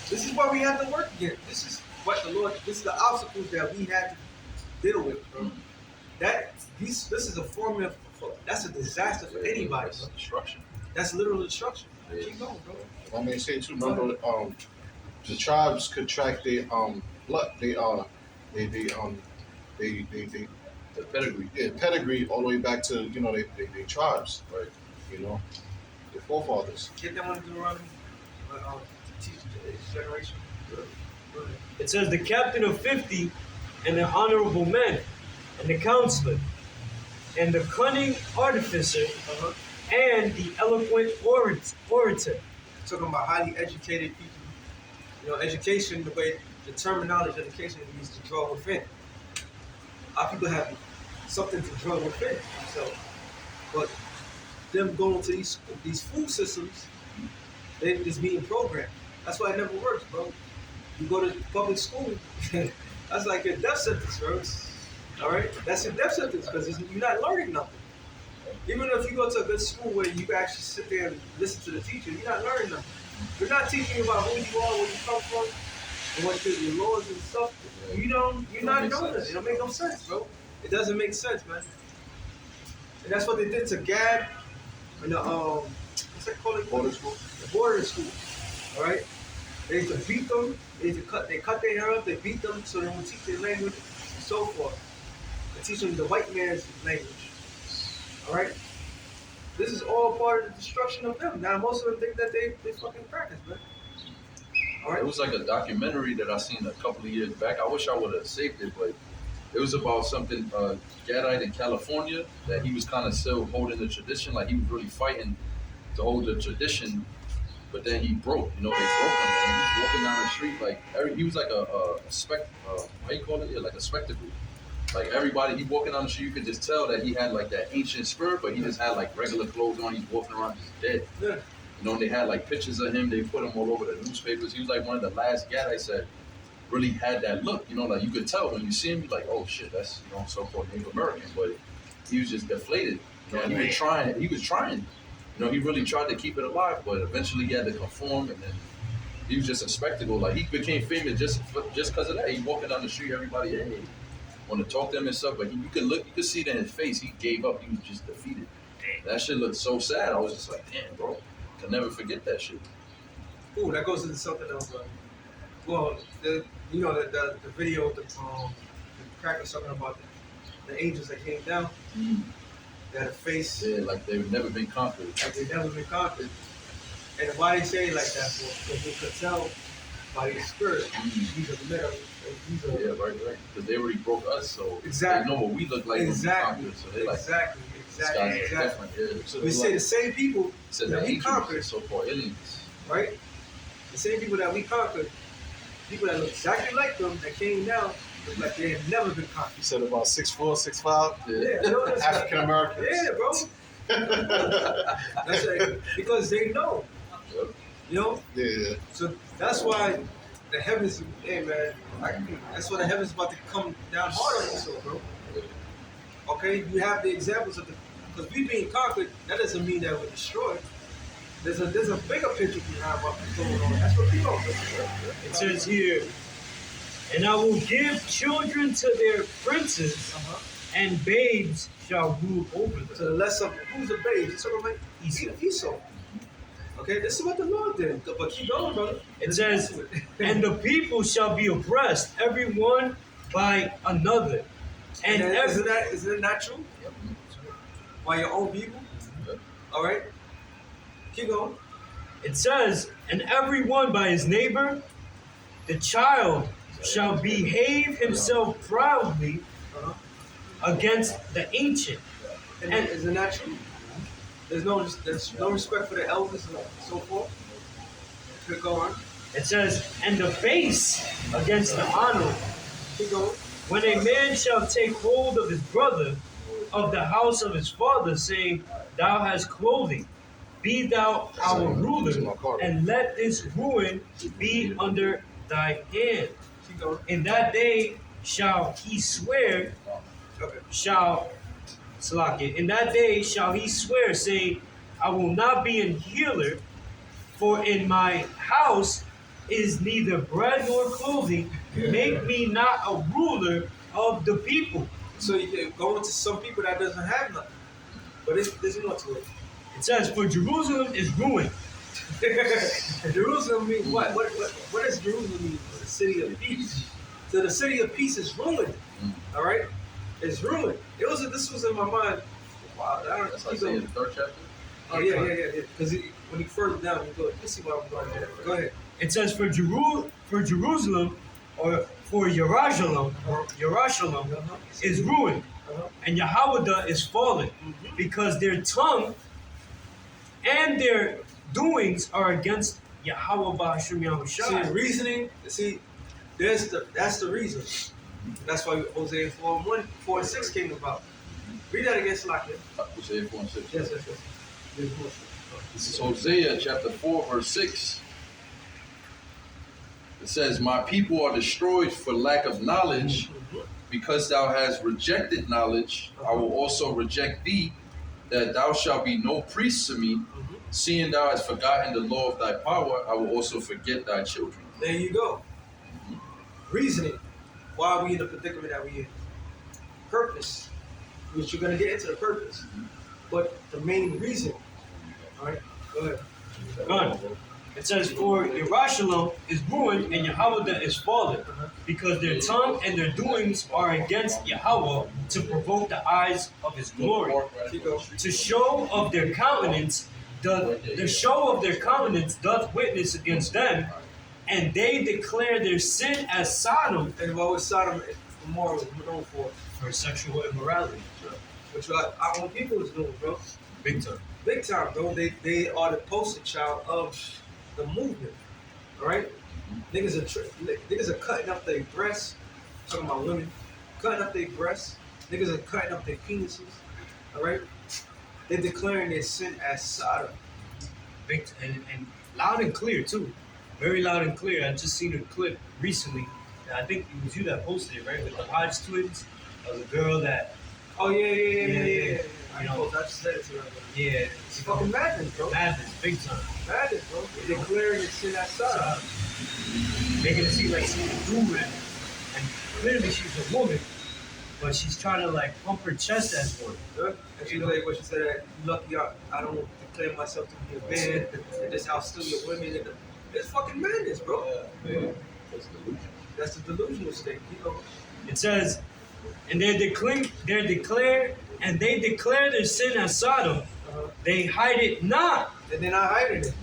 This is why we have to work again. This is what the Lord. This is the obstacles that we had to deal with, bro. This is a formula. That's a disaster for anybody. That's destruction. That's literal destruction. Yeah. Keep going, bro. I mean, say too. Remember, the tribes could track their blood. The pedigree. Yeah, pedigree all the way back to they tribes, Right. you know, their forefathers. Get them on Deuteronomy. Teach this generation. It says the captain of 50 and the honorable man and the counselor and the cunning artificer and the eloquent orator. Talking about highly educated people. You know, education, the way the terminology education means to draw within. Our people have something to draw within themselves. But them going to these food systems, they just being programmed. That's why it never works, bro. You go to public school, that's like a death sentence, bro. All right? That's a death sentence because you're not learning nothing. Even if you go to a good school where you can actually sit there and listen to the teacher, you're not learning nothing. They're not teaching you about who you are, where you come from, and what your laws and stuff. You're not doing this. It don't make no sense, bro. It doesn't make sense, man. And that's what they did to Gad and the what's that called? Border school. The border school. All right. They used to beat them. They cut their hair up. They beat them so they would teach their language and so forth. They teach them the white man's language. All right. This is all part of the destruction of them. Now most of them think that they fucking practice, man. All right. It was like a documentary that I seen a couple of years back. I wish I would have saved it, but it was about something Gadite in California that he was kind of still holding the tradition, like he was really fighting to hold the tradition, but then he broke. You know, they broke him, man. He's walking down the street like he was like how you call it? Yeah, like a spectacle. Like everybody, he walking down the street, you could just tell that he had like that ancient spirit, but he just had like regular clothes on. He's walking around just dead. Yeah. You know, and they had like pictures of him. They put him all over the newspapers. He was like one of the last Gadites that really had that look. You know, like you could tell when you see him, you're like, oh shit, that's so-called Native American. But he was just deflated. You know, and he was trying. You know, he really tried to keep it alive, but eventually he had to conform, and then he was just a spectacle. Like he became famous just because of that. He walking down the street, everybody, hey, want to talk to him and stuff, but you could see it in his face. He gave up. He was just defeated. That shit looked so sad. I was just like, damn, bro, I'll never forget that shit. Ooh, that goes into something else. Well, the video, the crack was talking about the angels that came down. They had a face. Yeah, like they've never been conquered. Like they've never been conquered. And why they say it like that for? Because they could tell by his spirit, he's a metal. Yeah, right. Because they already broke us, so exactly. they know what we look like when we conquered. So they like, exactly. These guys are different. Yeah. So we say the same people that we conquered, so-called aliens, right? The same people that we conquered, people that look exactly like them that came down, look like they had never been conquered. You said about 6'4", 6'5". Yeah, African Americans. Yeah, bro. That's like, because they know. Yep. You know? Yeah. So that's why the heavens, hey man, that's why the heavens about to come down hard on us, so, bro. Okay, you have the examples of because we being conquered, that doesn't mean that we're destroyed. There's a bigger picture behind what's going on. That's what people don't know. It says here, and I will give children to their princes, and babes shall rule over them. So the less of who's a babe? It's talking about Esau. Okay, this is what the Lord did. But keep going, brother. It says, and the people shall be oppressed, every one by another. And isn't it not true? Yep. By your own people? Yep. All right. Keep going. It says, and every one by his neighbor, the child shall behave himself proudly against the ancient. And isn't that true? There's no respect for the elders and so forth. Keep going. It says, and the face against the honor. Keep going. When a man shall take hold of his brother of the house of his father, saying, Thou hast clothing, be thou our ruler, and let this ruin be under thy hand. Keep going. In that day shall he swear, in that day shall he swear, saying, I will not be an healer, for in my house is neither bread nor clothing. Make me not a ruler of the people. So you can go into some people that doesn't have nothing. But there's more to it. It says, for Jerusalem is ruined. Jerusalem means what? What does Jerusalem mean? The city of peace. So the city of peace is ruined. All right? It's ruined. This was in my mind. Wow, That's like saying the third chapter. Oh yeah. Because when you further down, you go. You see what I'm going there. Go ahead. It says for Jerusalem, or for Yerushalayim, is ruined, and Yahweh is fallen, because their tongue and their doings are against Yahweh Ba'ashem Yahushua. See, reasoning. See, that's the reason. That's why Hosea 4:1-4-6 came about. Read that again, Slakia. Hosea 4:6. Yes. This is Hosea chapter 4, verse 6. It says, My people are destroyed for lack of knowledge. Because thou hast rejected knowledge, I will also reject thee, that thou shalt be no priest to me. Seeing thou hast forgotten the law of thy power, I will also forget thy children. There you go. Reasoning. Why are we in the predicament that we in? Purpose. Which you're going to get into the purpose. But the main reason. All right? Go ahead. Gone. It says, for Yerushalayim is ruined and Yahweh is fallen, because their tongue and their doings are against Yahweh, to provoke the eyes of his glory. To show of their countenance, the show of their countenance doth witness against them, and they declare their sin as Sodom. And what was Sodom and Gomorrah known for? For sexual immorality. Which our own people is doing, bro. Big time. Big time, bro. They are the poster child of the movement. All right? Niggas are cutting up their breasts. Talking about women. Cutting up their breasts. Niggas are cutting up their penises. All right? They're declaring their sin as Sodom. Big and loud and clear, too. Very loud and clear. I just seen a clip recently. And I think it was you that posted it, right? With the Hodge twins. There was a girl that... Oh, yeah. You know, I just said it to you. yeah. It's fucking madness, bro. Madness, big time. Madness, bro. They're declaring their sin as Sodom. Making it seem like she's a woman, and clearly she's a woman, but she's trying to like pump her chest as one. Yeah. And she like what she said, lucky I don't declare myself to be a man, and just outstill your women. It's fucking madness, bro. Yeah. That's delusion. That's the delusional state, you know. It says, and they declare their sin as Sodom. They hide it not. And they're not hiding it.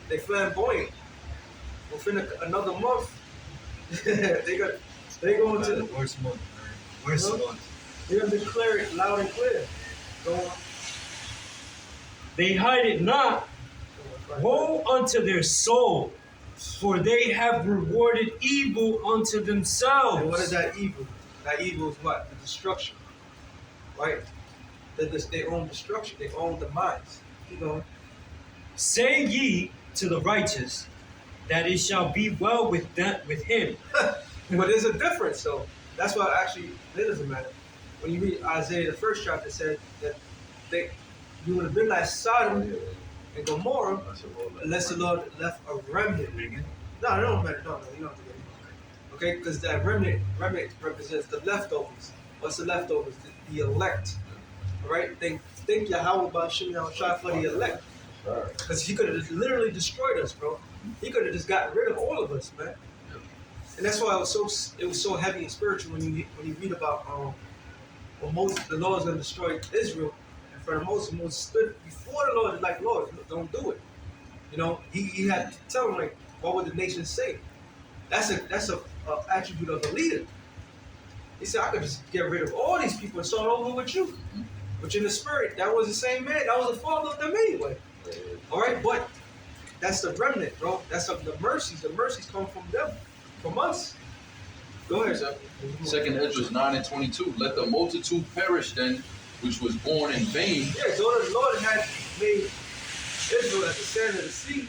They flamboyant. Within another month, they going to The worst month. Worst month. they're gonna declare it loud and clear. Go on. They hide it not. Woe unto their soul, for they have rewarded evil unto themselves. And what is that evil? That evil is what? The destruction. Right? Their own destruction, their own demise. Keep going. Say ye to the righteous that it shall be well with him. But there's a difference, though. That's why actually it doesn't matter. When you read Isaiah, the first chapter, it said that you would have been like Sodom and Gomorrah unless the Lord left a remnant. No, it don't matter. No, you don't have to get it. Okay, because that remnant represents the leftovers. What's the leftovers? The elect. All right? Think Yahweh Ba'ashem Yahushua for the elect. Because he could have literally destroyed us, bro. He could have just gotten rid of all of us, man. And that's why it was so heavy and spiritual when you read about when Moses, the Lord was going to destroy Israel. In front of Moses stood before the Lord, like, Lord, don't do it. You know, he had to tell him, like, what would the nation say? That's a attribute of a leader. He said, I could just get rid of all these people and start over with you. Which in the spirit, that was the same man. That was the father of them anyway. All right, but that's the remnant, bro. That's the mercies. The mercies come from them, from us. Go ahead. Second Esdras 9:22. Let the multitude perish then, which was born in vain. Yeah, so the Lord had made Israel as the sand of the sea,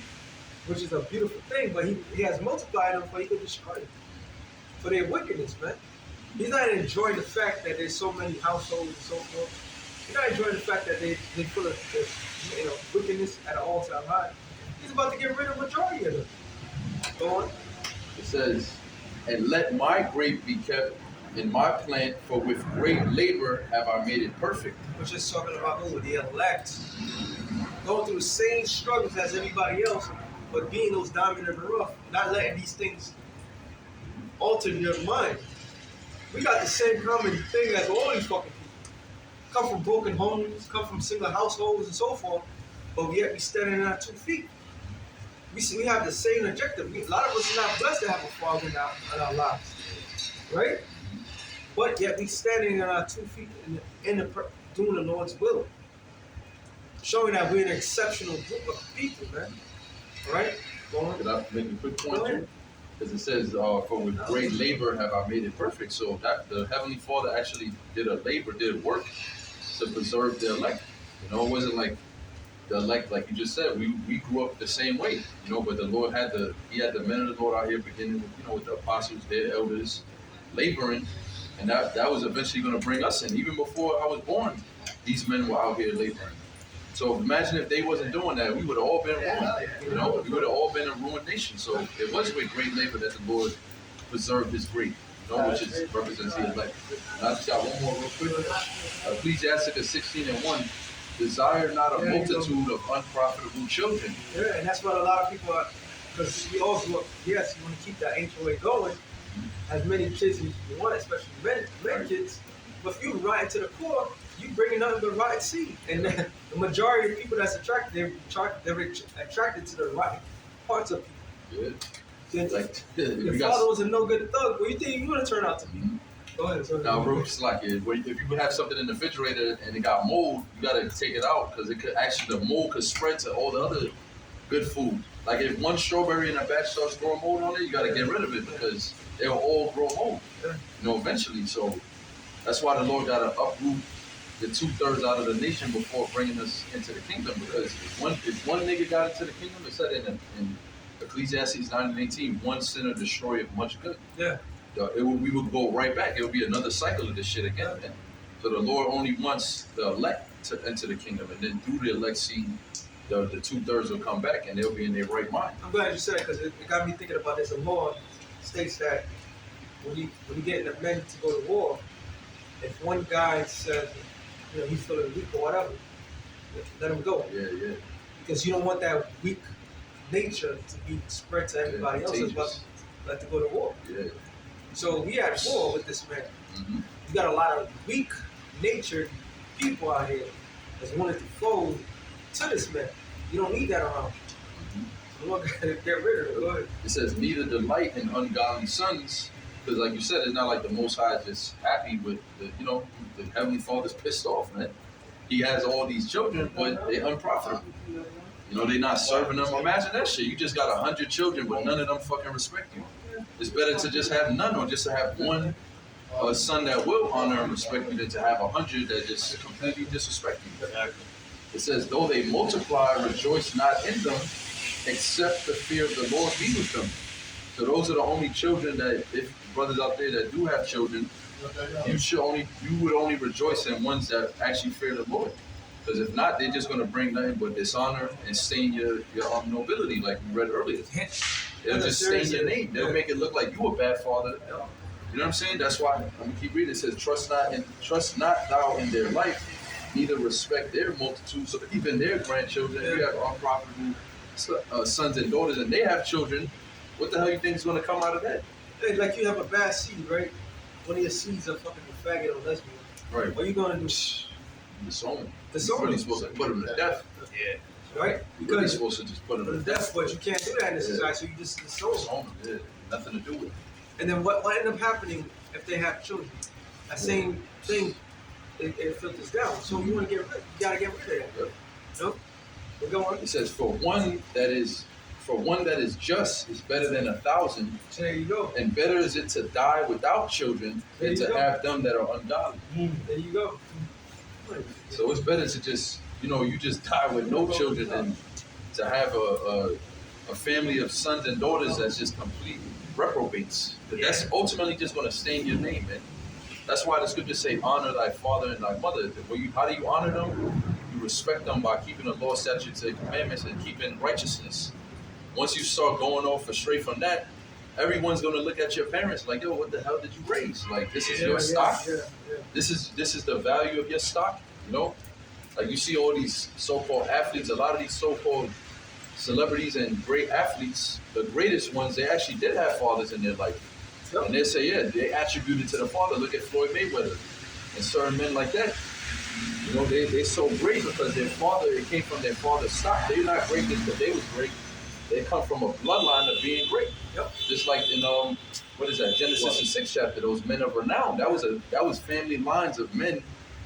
which is a beautiful thing, but he has multiplied them for he could destroy them. For their wickedness, man. He's not enjoying the fact that there's so many households and so forth. He's not enjoying the fact that they full of wickedness at an all-time high. He's about to get rid of the majority of them. Go on. It says, and let my grape be kept in my plant, for with great labor have I made it perfect. We're just talking about who? The elect. Going through the same struggles as everybody else, but being those diamond in the rough, not letting these things alter your mind. We got the same common thing as all these fucking people. Come from broken homes, come from single households and so forth, but yet we standing on our 2 feet. We have the same objective. A lot of us are not blessed to have a father in our lives, right? But yet we standing on our 2 feet doing the Lord's will, showing that we're an exceptional group of people, man. All right? Go on. Could I make a quick point Go too? ahead. Because it says, for with great labor have I made it perfect. So that the Heavenly Father actually did work to preserve the elect. You know, it wasn't like the elect, like you just said, we grew up the same way, you know, but the Lord had the men of the Lord out here beginning with, with the apostles, their elders, laboring, and that was eventually going to bring us in. Even before I was born, these men were out here laboring. So imagine if they wasn't doing that, we would have all been ruined. You know, we would have all been a ruined nation. So it was with great labor that the Lord preserved his grape, which represents the elect. And I just got one more real quick. Ecclesiasticus 16:1. Desire not a multitude of unprofitable children. Yeah, and that's what a lot of people are, because we all grew up, yes, you want to keep that ancient way going, as many kids as you want, especially men kids, but if you ride into the core, you bringing nothing but rotten seed. And the majority of people that's attracted, they're attracted to the right parts of people. Yeah. Like, your father was a no good thug, what do you think you're going to turn out to be? Go ahead. Now, bro, it's like if you have something in the refrigerator and it got mold, you gotta take it out because it could actually the mold could spread to all the other good food. Like if one strawberry in a batch starts growing mold on it, you gotta get rid of it because they'll all grow mold. Eventually. So that's why the Lord gotta uproot the 2/3 out of the nation before bringing us into the kingdom. Because if one nigga got into the kingdom, it said in Ecclesiastes 9:18, one sinner destroyeth much good. Yeah. We would go right back. It would be another cycle of this shit again, man. So the Lord only wants the elect to enter the kingdom, and then through the elect seed, the 2/3 will come back, and they'll be in their right mind. I'm glad you said it because it got me thinking about this. The law states that when you get the men to go to war, if one guy says, he's feeling weak or whatever, let him go. Yeah. Because you don't want that weak nature to be spread to everybody else as well. Like to go to war. Yeah. So we had war with this man. Mm-hmm. You got a lot of weak-natured people out here that's wanted to fold to this man. You don't need that around. Mm-hmm. You want to get rid of it. Go ahead. It says, neither delight in ungodly sons, because like you said, it's not like the Most High is just happy with the Heavenly Father's pissed off, man. He has all these children, but they're unprofitable. They're not serving them. Imagine that shit. You just got 100 children, but none of them fucking respect you. It's better to just have none or just to have one son that will honor and respect you than to have 100 that just completely disrespect you. It says, though they multiply, rejoice not in them, except the fear of the Lord be with them. So those are the only children that, if brothers out there that do have children, you would only rejoice in ones that actually fear the Lord. Because if not, they're just going to bring nothing but dishonor and stain your nobility, like we read earlier. They'll just stain your name. They'll make it look like you a bad father. You know what I'm saying? That's why I'm gonna keep reading. It says, trust not thou in their life, neither respect their multitude. So even their grandchildren, if you have unprofitable sons and daughters, and they have children, what the hell you think is gonna come out of that? Hey, like you have a bad seed, right? One of your seeds are fucking a faggot or lesbian. Right. What are you gonna do? Disown them. Disown You're really them. supposed to put them to death. Yeah. Right? You're really supposed to just put them to death. But you can't do that in this society, so you just disown them. Disown them. Yeah. Nothing to do with it. And then what ended up happening if they have children? That same thing it filters down. So you want to get rid, you gotta get rid of that. Yep. No, but go on. It says, for one that is just is better than 1,000, So there you go. and better is it to die without children There than you to go. have them that are ungodly. There you go. So it's better to just, you just die with no children than to have a family of sons and daughters that's just complete reprobates. But that's ultimately just going to stain your name, man. That's why the scriptures say, honor thy father and thy mother. How do you honor them? You respect them by keeping the law, statutes, and commandments, and keeping righteousness. Once you start going off astray from that, everyone's going to look at your parents like, yo, what the hell did you raise? Like, this is your stock. This is the value of your stock. Like you see all these so-called athletes, a lot of these so-called celebrities and great athletes, the greatest ones, they actually did have fathers in their life. Yep. And they say, yeah, they attributed to the father. Look at Floyd Mayweather and certain men like that. They're so great because their father, it came from their father's stock. They're not great just because they was great. They come from a bloodline of being great. Yep. Just like in Genesis the 6th chapter, those men of renown. That was family lines of men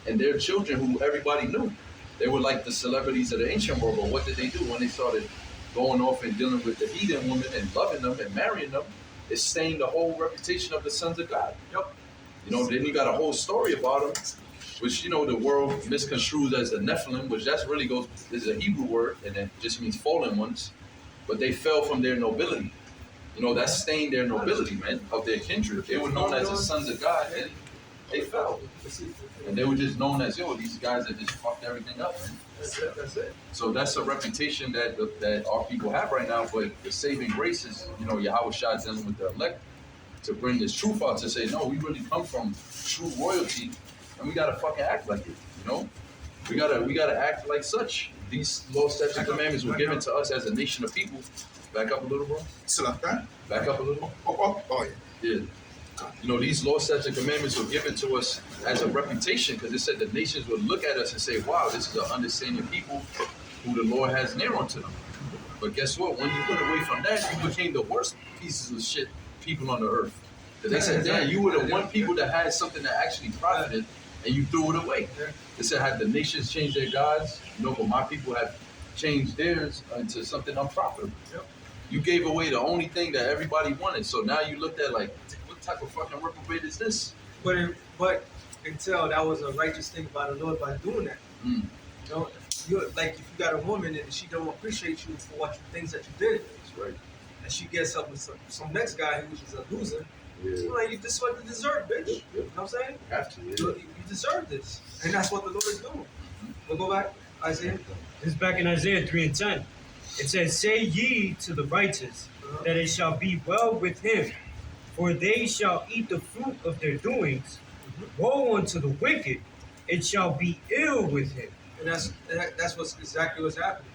and their children who everybody knew. They were like the celebrities of the ancient world. But what did they do when they started going off and dealing with the heathen women and loving them and marrying them? It stained the whole reputation of the sons of God. Yep. Then you got a whole story about them, which the world misconstrues as the Nephilim, which is a Hebrew word and it just means fallen ones. But they fell from their nobility. That stained their nobility, man, of their kindred. They were known as the sons of God, and they fell. And they were just known as, these guys that just fucked everything up, man. That's it. So that's a reputation that our people have right now. But the saving grace is, Yahweh Shah dealing with the elect to bring this truth out to say, no, we really come from true royalty, and we gotta fucking act like it. We gotta act like such. These law, statutes, and commandments were given to us as a nation of people. Back up a little, bro. Back up a little. Oh yeah. Yeah. These law, statutes, and commandments were given to us as a reputation because it said the nations would look at us and say, wow, this is an understanding people who the Lord has near unto them. But guess what? When you went away from that, you became the worst pieces of shit people on the earth. Because they said, damn, you were the one people that had something that actually profited and you threw it away. They said, had the nations changed their gods? But my people have changed theirs into something unprofitable. Yep. You gave away the only thing that everybody wanted. So now you looked at like, what type of fucking reprobate is this? But until that was a righteous thing by the Lord by doing that. Like if you got a woman and she don't appreciate you for things that you did. That's right. And she gets up with some next guy who's just a loser. Yeah. She's like, this is what you deserve, bitch. Yep. You know what I'm saying? You have to. Yeah. You deserve this. And that's what the Lord is doing. We'll go back, Isaiah. This is back in Isaiah 3:10. It says, say ye to the righteous, that it shall be well with him, for they shall eat the fruit of their doings. Woe unto the wicked, it shall be ill with him. And that's exactly what's happening.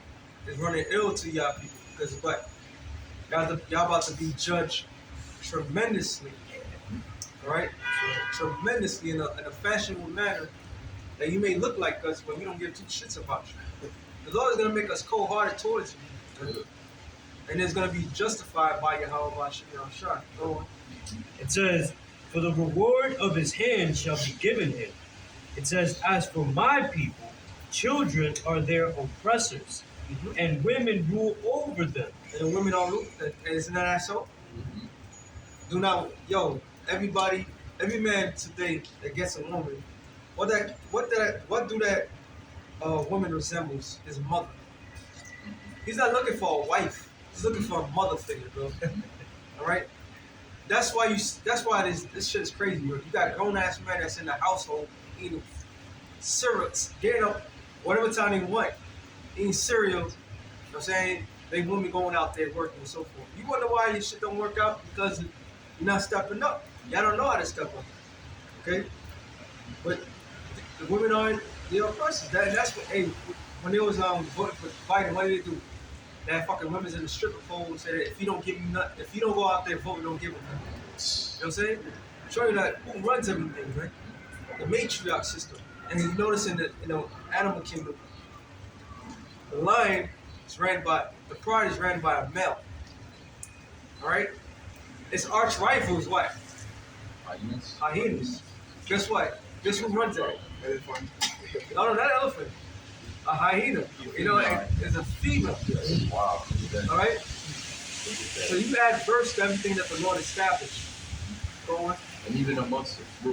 It's running ill to y'all people. Because what? Y'all about to be judged tremendously. All right? Tremendously in a fashionable manner that you may look like us, but we don't give two shits about you. The Lord is going to make us cold-hearted towards you. And it's going to be justified by Yahweh Shah. Go on. It says, for the reward of his hand shall be given him. It says, as for my people, children are their oppressors, and women rule over them. And the women are ruled. Isn't that so? Do not, every man today that gets a woman, what do that woman resembles is a mother. He's not looking for a wife. He's looking for a mother figure, bro. All right. That's why this shit is crazy, bro. You got a grown ass man that's in the household eating cereal, getting up whatever time they want, eating cereal. You know what I'm saying? They women going out there working and so forth. You wonder why your shit don't work out? Because you're not stepping up. Y'all don't know how to step up. Okay? But the women are the oppressors. That's what, when they was voting for Biden, what did they do? They had fucking women's in the stripper pole and said, if you don't give me nothing, if you don't go out there voting, don't give them nothing. You know what I'm saying? Show you that who runs everything, right? The matriarch system. And you notice in the animal kingdom, the lion is ran by, the pride is ran by a male. All right? Its arch rival is what? Hyenas. Hyenas. Guess what? Guess who runs that? Elephant. No, not elephant. A hyena. You know, it's a female. Wow. All right. So you add verse to everything that the Lord established. Go on. And even real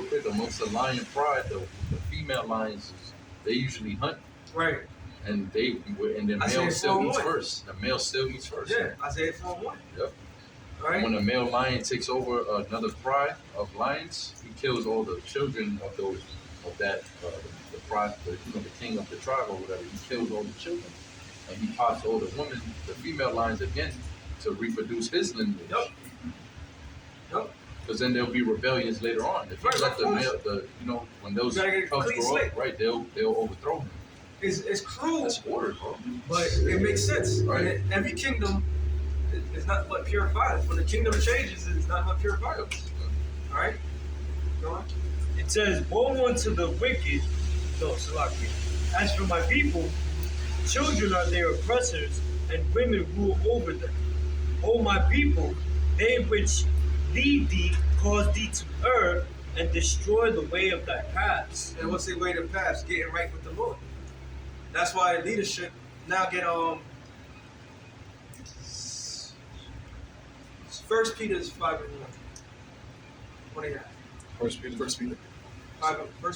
quick, amongst the lion pride, the female lions, they usually hunt, Right. and the Isaiah male still 4:1. eats first. The male still eats first. Yeah. Isaiah 4:1. Yep. All right. When a male lion takes over another pride of lions, he kills all the children of that the pride, the king of the tribe or whatever. He kills all the children, and he pots all the women, the female lions again, to reproduce his lineage. Yep. Yep. Because then there'll be rebellions later on. If you Right, let of the course. male, when those You gotta get a cubs clean grow slate. up, right, they'll overthrow him. It's cruel, That's order, bro. but it makes sense. Right. And every kingdom is not but pure violence. When the kingdom changes, it's not but pure violence. All right. Go on. It says, woe unto the wicked. No, Salaki. As for my people, children are their oppressors, and women rule over them. O my people, they which lead thee cause thee to err, and destroy the way of thy paths. And what's the way to pass? Getting right with the Lord. That's why leadership now get 1 Peter's 5:1. What do you got? First Peter. 1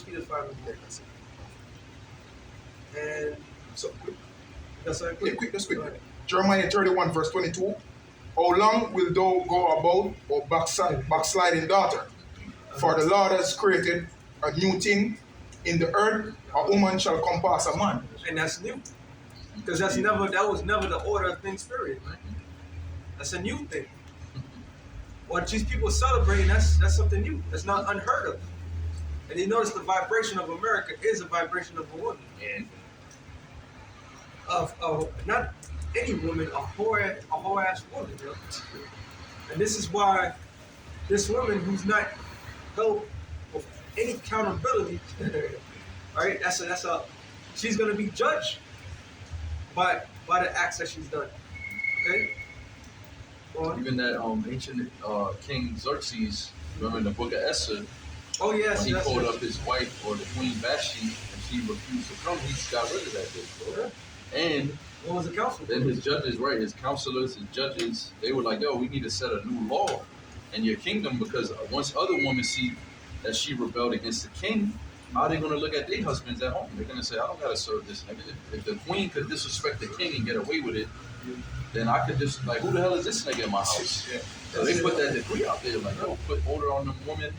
Peter's 5:1. And So quick. that's like Quick. Jeremiah 31, verse 22. How long will thou go about, O backsliding daughter? For the Lord has created a new thing in the earth. A woman shall compass a man. And that's new. Because that was never the order of things, period. That's a new thing. What these people are celebrating, that's something new. That's not unheard of. And you notice the vibration of America is a vibration of a woman. And Of not any woman, a whore ass woman, you know? And this is why this woman who's not held with any accountability, right? She's gonna be judged by the acts that she's done. Okay? Go on. even that ancient King Xerxes, remember in the book of Esther, Oh yes, when he yes, called yes. up his wife or the queen Vashti and she refused to come, he got rid of that bitch, bro. And What was the council? then his judges, right, his counselors, his judges, they were like, yo, we need to set a new law in your kingdom because once other women see that she rebelled against the king, how are they going to look at their husbands at home? They're going to say, I don't got to serve this nigga. If the queen could disrespect the king and get away with it, then I could just, like, who the hell is this nigga in my house? Yeah. So they put that decree out there, like, yo, put order on the woman,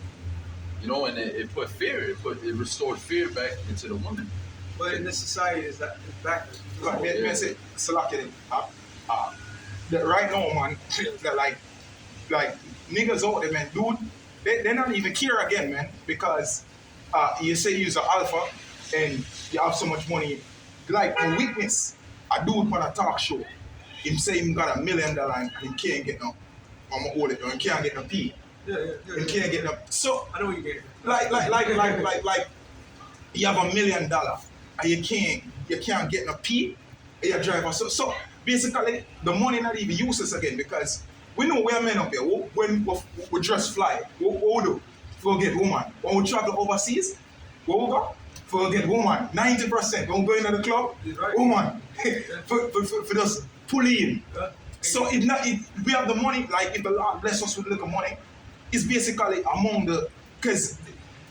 you know, and it put fear, it restored fear back into the woman. But in this society, it's backwards. Like, me I say, Salaki, right now, man, that like niggas out there, man, dude, they not even care again, man, because you say you're an alpha and you have so much money. Like, a witness, a dude on a talk show, him say him got $1 million and he can't get no, I'm gonna hold it, he can't get no P. Yeah. He can't get no, so, I know what you're getting. like, you have $1 million and you can't get no P, and you're driving. So basically, the money not even useless again because we know we're men up here. When we just fly, what we do? For get woman. When we travel overseas, what we go? For get woman. 90%. When we go into the club, Right. woman. for just pull in. So we have the money, like if the Lord bless us with little money, it's basically among the, because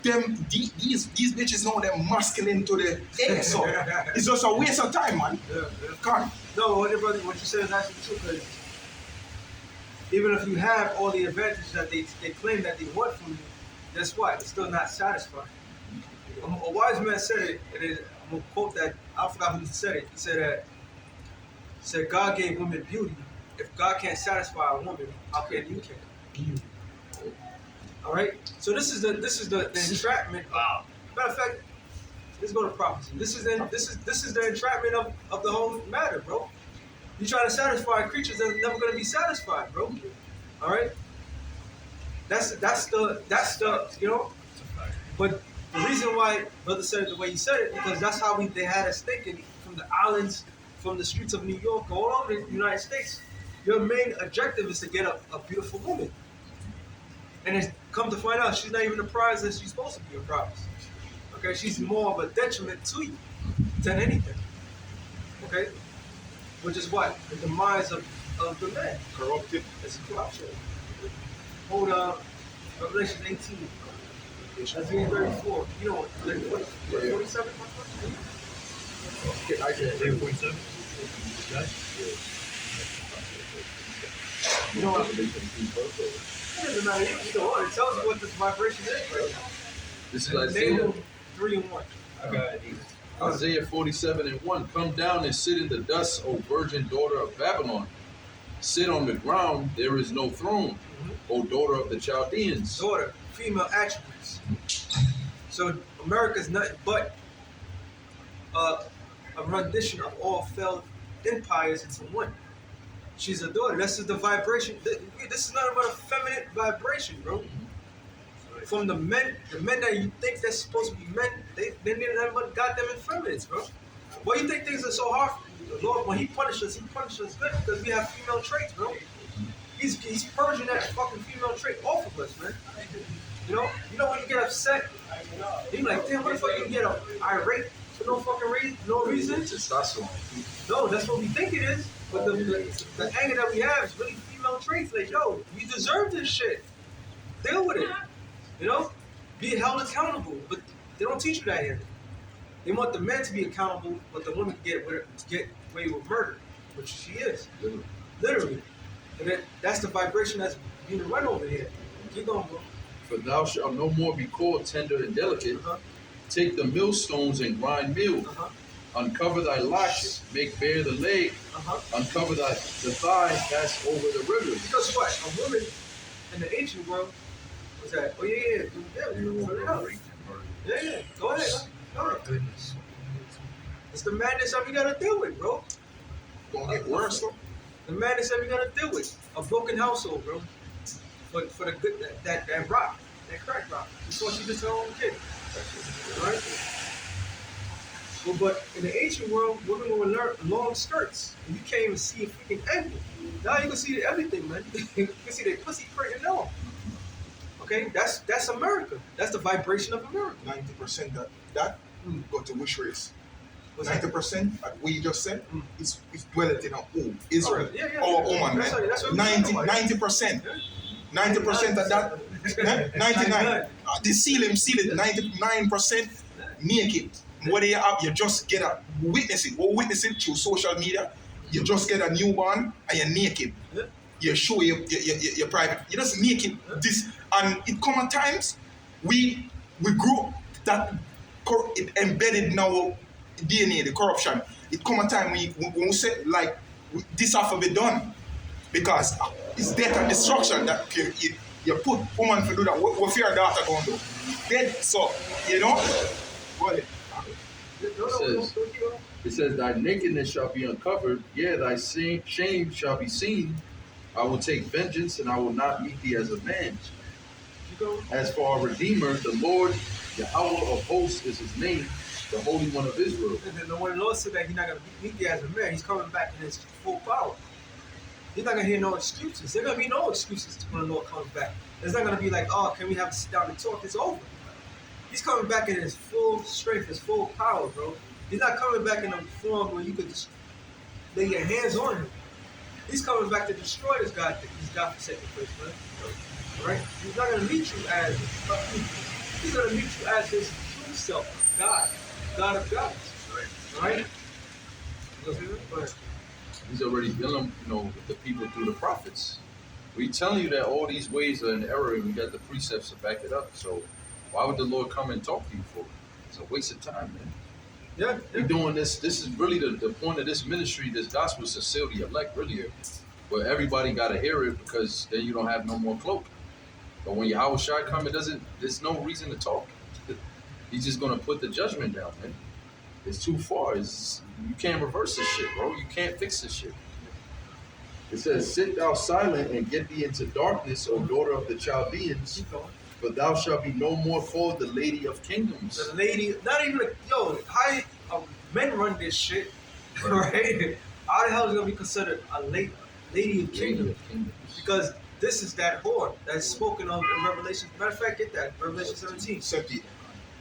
these bitches know they're masculine to the end, so it's just a waste of time, man. Yeah. Can't. No, what you said is actually true. Because even if you have all the advantages that they claim that they want from you, guess what? It's still not satisfying. A wise man said it, and I'm gonna quote that. I forgot who said it. He said God gave women beauty. If God can't satisfy a woman, how can you can? All right. So this is the entrapment. Matter of fact, let's go to prophecy. This is the entrapment of the whole matter, bro. You try to satisfy creatures that's never gonna be satisfied, bro. All right. That's the you know. But the reason why brother said it the way he said it because that's how they had us thinking from the islands, from the streets of New York, all over the United States. Your main objective is to get a beautiful woman. And it's come to find out she's not even the prize that she's supposed to be a prize. Okay, she's more of a detriment to you than anything. Okay, which is what the demise of the man. Corrupted. It's corruption. Hold up, Revelation 18. Isaiah 34. You know what? 47. I can Isaiah 47. You know what? It doesn't matter. You know what? It tells you what this vibration is. Right? This is Name Isaiah, them 3 and 1. I got it. Isaiah 47 and 1. Come down and sit in the dust, O virgin daughter of Babylon. Sit on the ground, there is no throne, O daughter of the Chaldeans. Daughter, female attributes. So America's nothing but a rendition of all failed empires into one. She's a daughter. This is the vibration. This is not about a feminine vibration, bro. From the men that you think they're supposed to be men, they need nothing but goddamn effeminates, bro. Why you think things are so hard? The Lord, when He punishes us good because we have female traits, bro. He's purging that fucking female trait off of us, man. You know when you get upset, you like, damn, what the fuck you get irate for no fucking no reason? No, that's what we think it is. But the anger that we have is really female traits. Like, yo, you deserve this shit. Deal with it. You know? Be held accountable. But they don't teach you that here. They want the men to be accountable, but the woman to get away with murder, which she is. Literally. And that's the vibration that's being run over here. Keep going, bro. For thou shalt no more be called tender and delicate. Take the millstones and grind meal. Uncover thy locks, make bare the leg. Uncover the thigh, pass over the river. Because what? A woman in the ancient world was that, oh yeah, go ahead. Go ahead. Goodness. It's the madness that we gotta deal with, bro. Gonna get worse though. The madness that we gotta deal with. A broken household, bro. For the good that rock, that crack rock. Before she just her own kid. Right? Well, but in the ancient world, women would wear long skirts. And you can't even see a freaking ankle. Now you can see everything, man. You can see their pussy print and all. Okay? That's America. That's the vibration of America. 90% that go to which race? What's that? 90% that we just said is dwelleth in who? Israel. Oh, yeah. Or woman, That's man. what 90%. 90% of that. 99. They seal it 99% naked. What you have, you just get a witness it. Or witness it through social media. You just get a newborn and you're naked. You show your private. You just naked. This and it come at times we grew that it embedded in our DNA, the corruption. It come a time we say like this have to be done because it's death and destruction that you put woman to do that. What your daughter going to do? Dead. So you know. What? It says, thy nakedness shall be uncovered, yea, thy shame shall be seen. I will take vengeance, and I will not meet thee as a man. As for our Redeemer, the Lord, Yahweh of hosts is his name, the Holy One of Israel. And then when the Lord said that he's not going to meet thee as a man, he's coming back in his full power. He's not going to hear no excuses. There's going to be no excuses when the Lord comes back. It's not going to be like, oh, can we have a sit down and talk? It's over. He's coming back in his full strength, his full power, bro. He's not coming back in a form where you could just lay your hands on him. He's coming back to destroy this God-forsaken place, man. Right? He's not going to meet you as he's going to meet you as his true self, God of gods. Right? He's already dealing, with the people through the prophets. We telling you that all these ways are in error, and we got the precepts to back it up. So why would the Lord come and talk to you for it? It's a waste of time, man. Yeah. We're doing this. This is really the point of this ministry, this gospel, is to seal the elect, really. But everybody got to hear it because then you don't have no more cloak. But when Yahweh Shai come, there's no reason to talk. He's just going to put the judgment down, man. It's too far. You can't reverse this shit, bro. You can't fix this shit. It says, sit thou silent and get thee into darkness, O daughter of the Chaldeans. But thou shalt be no more called the lady of kingdoms. The lady, not even how men run this shit, right? How the hell is it gonna be considered a lady of kingdom? Because this is that whore that's spoken of in Revelation. Matter of fact, get that Revelation 17.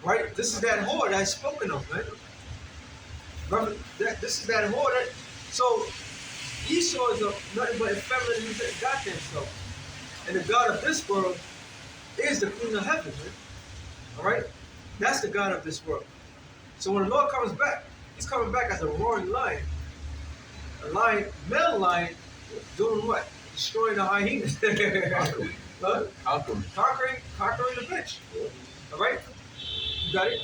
Right? This is that whore that's spoken of, man. Remember, this is that whore that. So Esau is nothing but effeminate in his goddamn self. And the God of this world is the Queen of heaven, man. Alright? That's the God of this world. So when the Lord comes back, he's coming back as a roaring lion. A lion, male lion, doing what? Destroying the hyenas. Conquering the bitch. Alright? You got it?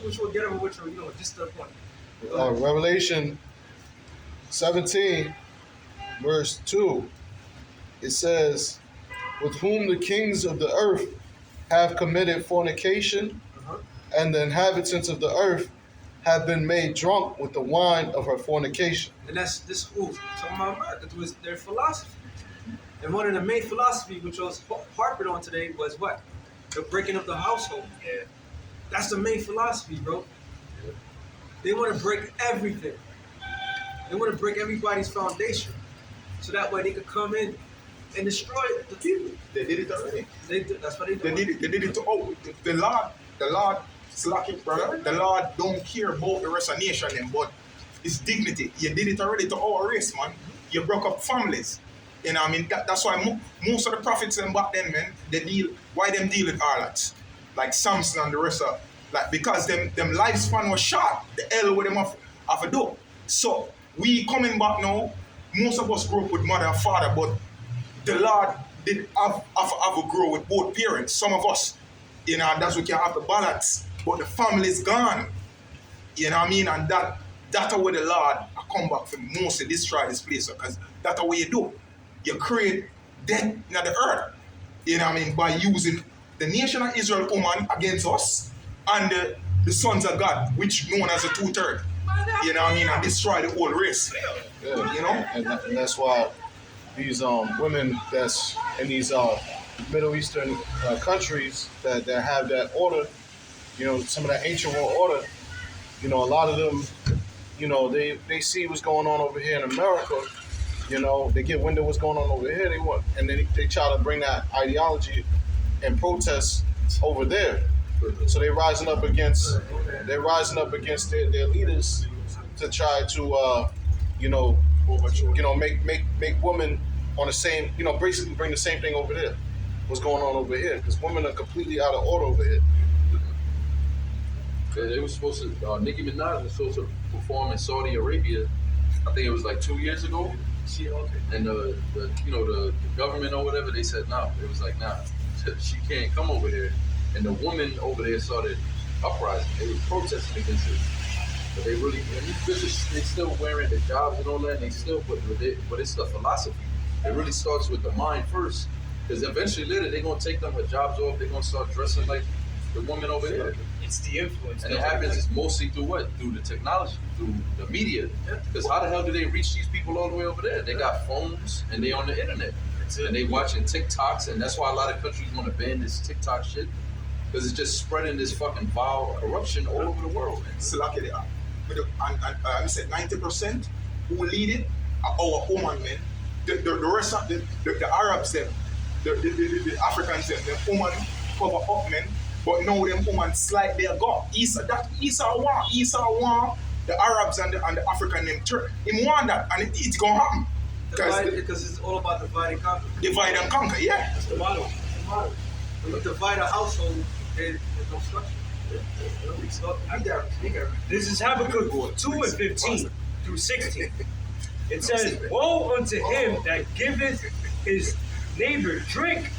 Which will get over which one, just to the point. Revelation 17, verse 2, it says, with whom the kings of the earth have committed fornication, and the inhabitants of the earth have been made drunk with the wine of her fornication. And that's this talking about that was their philosophy. And one of the main philosophy which was harping on today was what? The breaking of the household. Yeah. That's the main philosophy, bro. They want to break everything. They want to break everybody's foundation. So that way they could come in and destroy the people. They did it already. That's what they do. They did it. They did it to the Lord slack it, brother. The Lord don't care about the rest of the nation, but His dignity. You did it already to our race, man. You broke up families. You know what I mean? That's why most of the prophets and back then, man, why them deal with harlots? Like Samson and the rest of, like, because them lifespan was short. The hell with them have to do. So we coming back now, most of us grew up with mother and father, but the Lord did have to grow with both parents. Some of us, that's what you have to balance. But the family's gone. You know what I mean? And that's where the Lord come back for most of destroy this place. Because that's what you do. You create death in the earth. You know what I mean? By using the nation of Israel woman against us and the sons of God, which known as the 2/3. You know what I mean? And destroy the whole race. Yeah. And that's why these women that's in these Middle Eastern countries that have that order, some of that ancient world order, a lot of them, they see what's going on over here in America. They get wind of what's going on over here. And then they try to bring that ideology and protest over there. So they're rising up against their leaders to try to make women on the same, basically bring the same thing over there. What's going on over here? Because women are completely out of order over here. Yeah, they were supposed to. Nicki Minaj was supposed to perform in Saudi Arabia. I think it was like 2 years ago. And the government or whatever, they said no. It was like, nah, she can't come over here. And the women over there started uprising. They were protesting against it. But they really, these bitches, they still wearing the jobs and all that, and they still, but it's the philosophy. It really starts with the mind first. Because eventually later, they're going to take them her jobs off. They're going to start dressing like the woman over there. It's the influence. And it happens it's mostly through what? Through the technology, through the media. Because how the hell do they reach these people all the way over there? They got phones and they on the internet. And they watching TikToks, and that's why a lot of countries want to ban this TikTok shit. Because it's just spreading this fucking vile corruption all over the world. Slack it up. I said 90% who lead it are our woman, man. The rest of the Arabs, them, the Africans, them, the woman cover up, man. But now them women slide their go. Esau want the Arabs and the African them turn. He want that, and it's gonna happen. Because it's all about divide and conquer. Divide and conquer, yeah. That's the motto. When you divide a household, there's no structure. This is Habakkuk 2:15 through 16. It says, woe unto him that giveth his neighbor drink,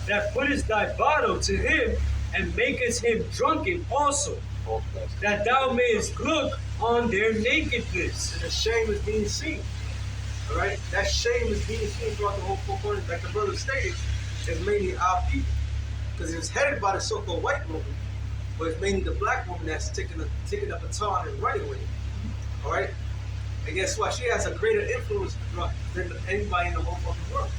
that putteth thy bottle to him, and makest him drunken also, that thou mayest look on their nakedness. And the shame is being seen. Alright? That shame is being seen throughout the whole 4 corners. Like the brother stated, it's mainly our people. Because it was headed by the so-called white woman, but it's mainly the black woman that's taking up the baton and running with it. Alright? And guess what? She has a greater influence than anybody in the whole fucking world.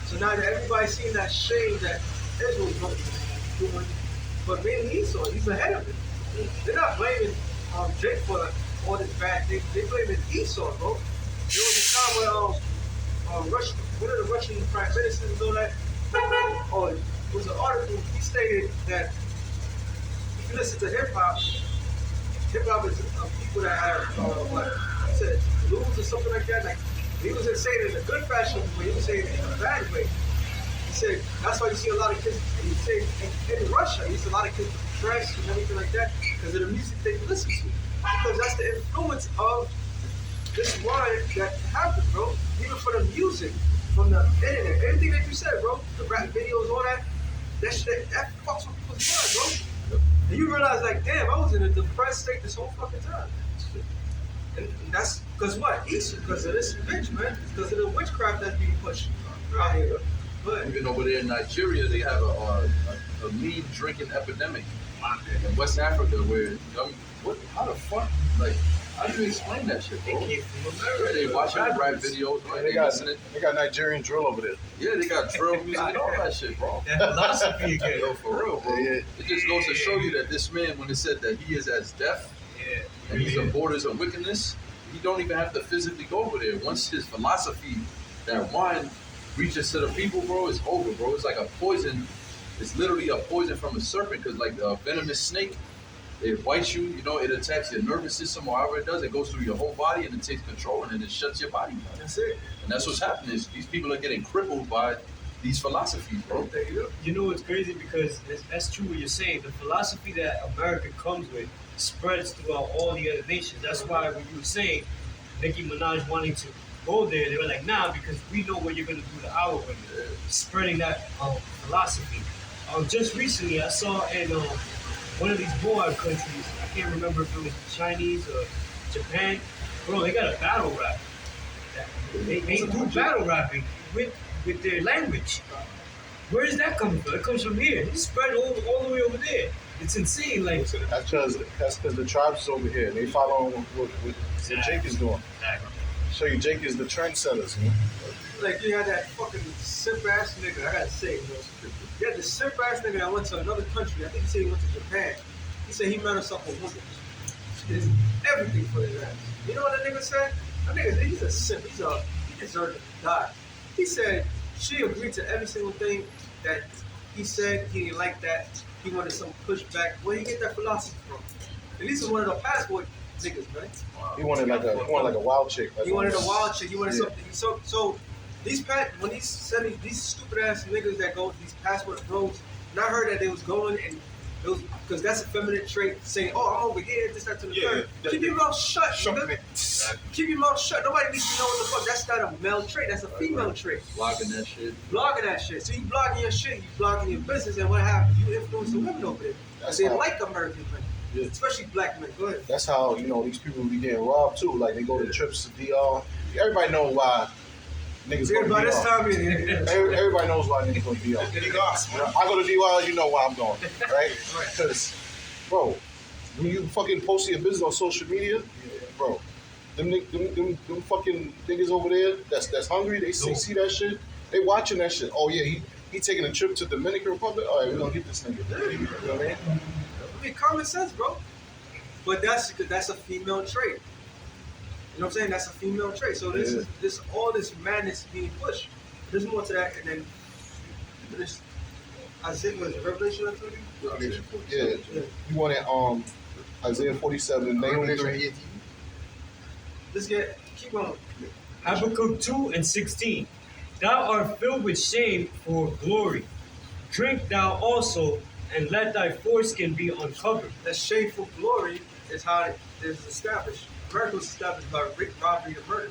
So now that everybody's seeing that shame that Israel's doing, but mainly Esau, he's ahead of it. They're not blaming Jake for all this bad things. They're blaming Esau, bro. There was a time where one of the Russian prime ministers and all that, it was an article, he stated that you listen to hip hop is people that have what he said blues or something like that. Like he wasn't saying it in a good fashion, but he was saying it in a bad way. He said that's why you see a lot of kids. He said in Russia, you see a lot of kids dressed and everything like that because of the music they listen to. Because that's the influence of this wine that happened, bro. Even for the music, from the internet, everything that you said, bro, the rap videos, all that, that shit, that fucks with people's mind, bro. And you realize, like, damn, I was in a depressed state this whole fucking time. And that's because what? Because of this bitch, man. It's because of the witchcraft that's being pushed out here. But Even over there in Nigeria, they have a mean drinking epidemic. In West Africa, where how the fuck, like, how do you explain that shit, bro? Yeah, they watching rap videos, right? They got Nigerian drill over there. Yeah, they got drill music and all that shit, bro. That philosophy again. Yo, for real, bro. Yeah. It just goes to show you that this man, when it said that he is as deaf and he's on borders of wickedness, he don't even have to physically go over there. Once his philosophy, that wine, reaches to the people, bro, it's over, bro. It's like a poison. It's literally a poison from a serpent, because like a venomous snake, it bites you, you know, it attacks your nervous system or however it does. It goes through your whole body and it takes control and it shuts your body down. that's it. And that's what's happening is these people are getting crippled by these philosophies, bro. There you go. You know what's crazy, because that's true what you're saying. The philosophy that America comes with spreads throughout all the other nations. That's why when you were saying Nicki Minaj wanting to go there, they were like, nah, because we know what you're gonna do to our women. Spreading that philosophy. Just recently, I saw in one of these Moab countries, I can't remember if it was Chinese or Japan, bro, they got a battle rap. They do battle rapping with their language. Where is that coming from? It comes from here. It's spread all the way over there. It's insane. Like, That's because the tribes is over here. They follow what Jake is doing. Show you Jake is the trendsetters, man. Like you had that fucking simp ass nigga. I gotta say, bro. You had this simp ass nigga that went to another country. I think he said he went to Japan. He said he met himself a woman. She did everything for his ass. You know what that nigga said? That nigga, he's a simp. He deserved to die. He said she agreed to every single thing that he said. He didn't like that. He wanted some pushback. Where you get that philosophy from? At least it's one of the passport niggas, man. He wanted like a wild chick. He wanted a wild chick. He wanted something. So these these stupid ass niggas that go these passport roads, and I heard that they was going and it was because that's a feminine trait, saying, "Oh, I'm over here, this, that, to the third." Keep your mouth shut, nigga. Keep your mouth shut. Nobody needs to know what the fuck. That's not a male trait. That's a female trait. Blogging that shit. Blogging that shit. So you blogging your shit. You blogging your business, and what happens? You influence the women over there. They like American men, especially black men. Go ahead. That's how these people be getting robbed too. Like they go to trips to DR. Everybody knows why niggas go to By this DR. time, Everybody knows why niggas go to DR. I go to DR, you know why I'm going, right? Because, bro, when you fucking post your business on social media, bro, them fucking niggas over there that's hungry, they see that shit, they watching that shit. Oh yeah, he taking a trip to Dominican Republic. All right, we're gonna get this nigga. You know what I mean? I mean, common sense, bro. But that's a female trait. You know what I'm saying? That's a female trait. So this all this madness being pushed. There's more to that, and then this. I think was Revelation. I told you. Yeah. You wanted Isaiah 47, Nahum 3. Let's keep going. Habakkuk 2:16. Thou art filled with shame for glory. Drink thou also, and let thy foreskin be uncovered. That shameful glory is how it is established. America was established by rape, robbery, and murder.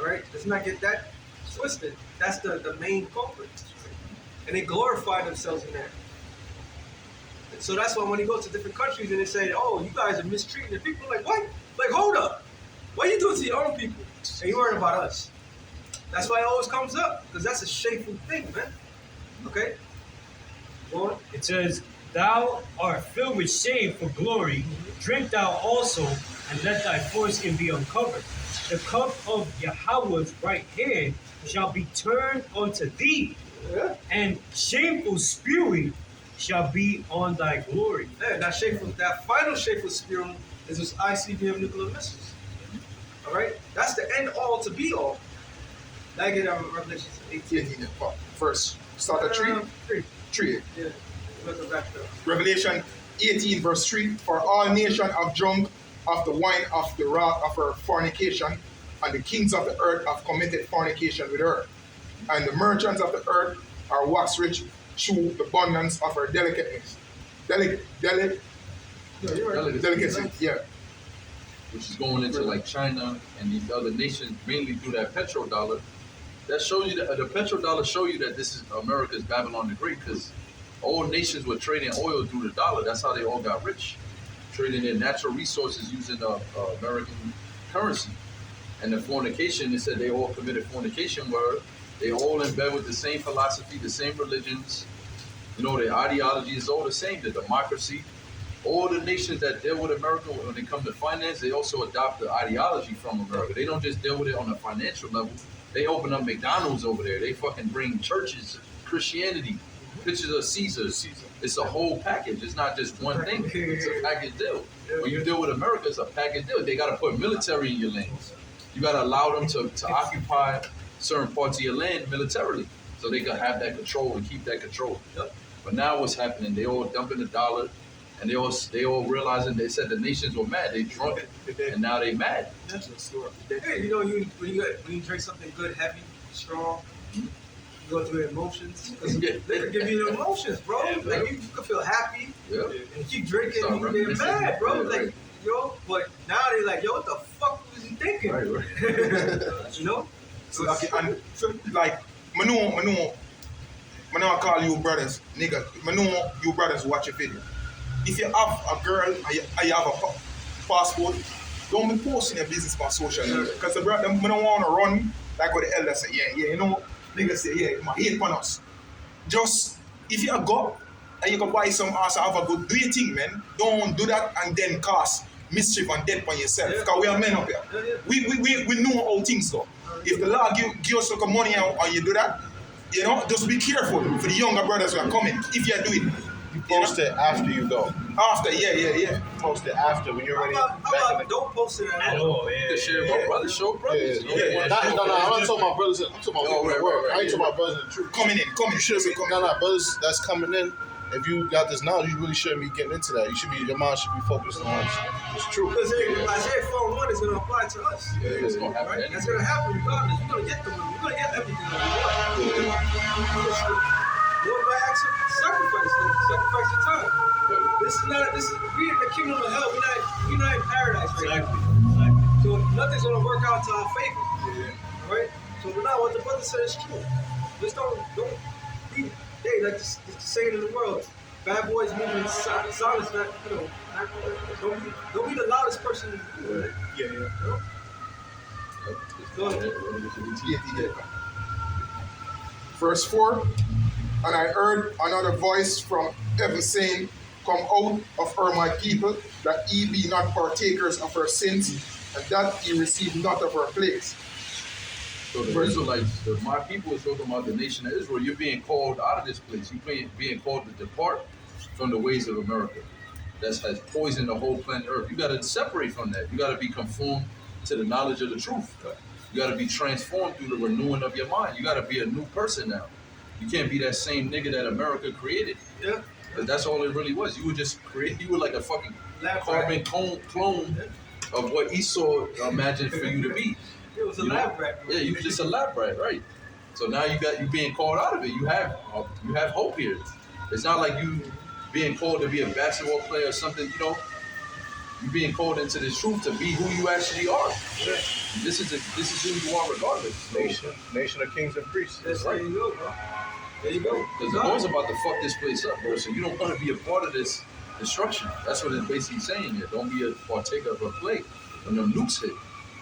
All right? Let's not get that twisted. That's the main culprit. And they glorify themselves in that. And so that's why when you go to different countries and they say, oh, you guys are mistreating the people, like, what? Like, hold up. What are you doing to your own people? And you worrying about us. That's why it always comes up, because that's a shameful thing, man. Okay? Go on. It says, Thou art filled with shame for glory. Drink thou also, and let thy foreskin be uncovered. The cup of Yahweh's right hand shall be turned unto thee, and shameful spewing shall be on thy glory. Yeah, that final shameful spewing is this ICBM nuclear missiles. All right? That's the end all to be all. Now I get Revelation 18. First, start at 3. 3. Yeah. Let's go back to that. Revelation 18 verse 3, for all nations have drunk of the wine of the wrath of her fornication, and the kings of the earth have committed fornication with her. And the merchants of the earth are waxed rich through the abundance of her delicateness. Delicacy, yeah. Which is going into like China and these other nations mainly through that petrodollar. That shows you that the petrodollar show you that this is America's Babylon the Great, because all nations were trading oil through the dollar. That's how they all got rich, trading their natural resources using American currency. And the fornication, they said they all committed fornication where they all in bed with the same philosophy, the same religions. You know, their ideology is all the same, the democracy. All the nations that deal with America, when they come to finance, they also adopt the ideology from America. They don't just deal with it on a financial level. They open up McDonald's over there. They fucking bring churches, Christianity, pictures of Caesars. It's a whole package. It's not just one thing. It's a package deal. When you deal with America, it's a package deal. They got to put military in your lands. You got to allow them to occupy certain parts of your land militarily, so they can have that control and keep that control. But now what's happening? They all dumping the dollar, and they all realizing, they said the nations were mad. They drunk, and now they mad. That's a story. Hey, you know, when you drink something good, heavy, strong, you go through emotions. They can give you the emotions, bro. Yeah, like you can feel happy, Yeah. and keep drinking, and you get mad, bro. Yeah, like, yo, but now they're like, yo, what the fuck was he thinking? Right. You know? So, okay, and so, like, I know I call you brothers, nigga. I know you brothers watch a video. If you have a girl and you have a passport, don't be posting your business on social media. Because the brother, I don't want to run like what the elders say. Yeah, you know, niggas say, yeah, my hate on us. Just, if you go and you can buy some ass and have a good, do your thing, man. Don't do that and then cause mischief and death on yourself. Because we are men up here. We know how things go. If the Lord give us some money and you do that, you know, just be careful for the younger brothers who are coming. If you do it, You post it after you go. after, yeah. Post it after when you're ready. How about don't post it at all? You can share my brothers, show brothers. Yeah. I'm not talking about brothers. I'm talking about right, work. right, I ain't talking about brothers in the truth. Coming in. You should be brothers that's coming in. If you got this knowledge, you really shouldn't be getting into that. Your mind should be focused on it's true. Because Isaiah 4:1 is going to apply to us. Yeah, it's gonna happen. Right? That's going to happen regardless. We're going to get the money. We're going to get everything that we want. Lord, by act of sacrifice your time. This is we in the kingdom of hell. We're not in paradise right now. So nothing's going to work out to our favor. Right? So now what the brother said is true. Just don't be. Hey, like the saying in the world, bad boys moving silence, not, you know, don't be the loudest person in the room. Yeah. You know? Go ahead. Yeah. Verse 4, and I heard another voice from heaven saying, come out of her, my people, that ye be not partakers of her sins, and that ye receive not of her plagues. So the Israelites, my people is talking about the nation of Israel. You're being called out of this place. You're being called to depart from the ways of America. That has poisoned the whole planet Earth. You got to separate from that. You got to be conformed to the knowledge of the truth. You got to be transformed through the renewing of your mind. You got to be a new person now. You can't be that same nigga that America created. Yeah. But that's all it really was. You were just you were like a fucking carbon clone of what Esau imagined for you to be. It was a lab rat. Yeah, you just a lab rat, right? So now you being called out of it. You have hope here. It's not like you being called to be a basketball player or something. You know, you being called into this truth to be who you actually are. Yeah. This is who you are regardless. Nation of kings and priests. That's right. There you go, bro. There you go. Because the Lord's about to fuck this place up, bro. So you don't want to be a part of this destruction. That's what it's basically saying here. Don't be a partaker of a plague when them nukes hit.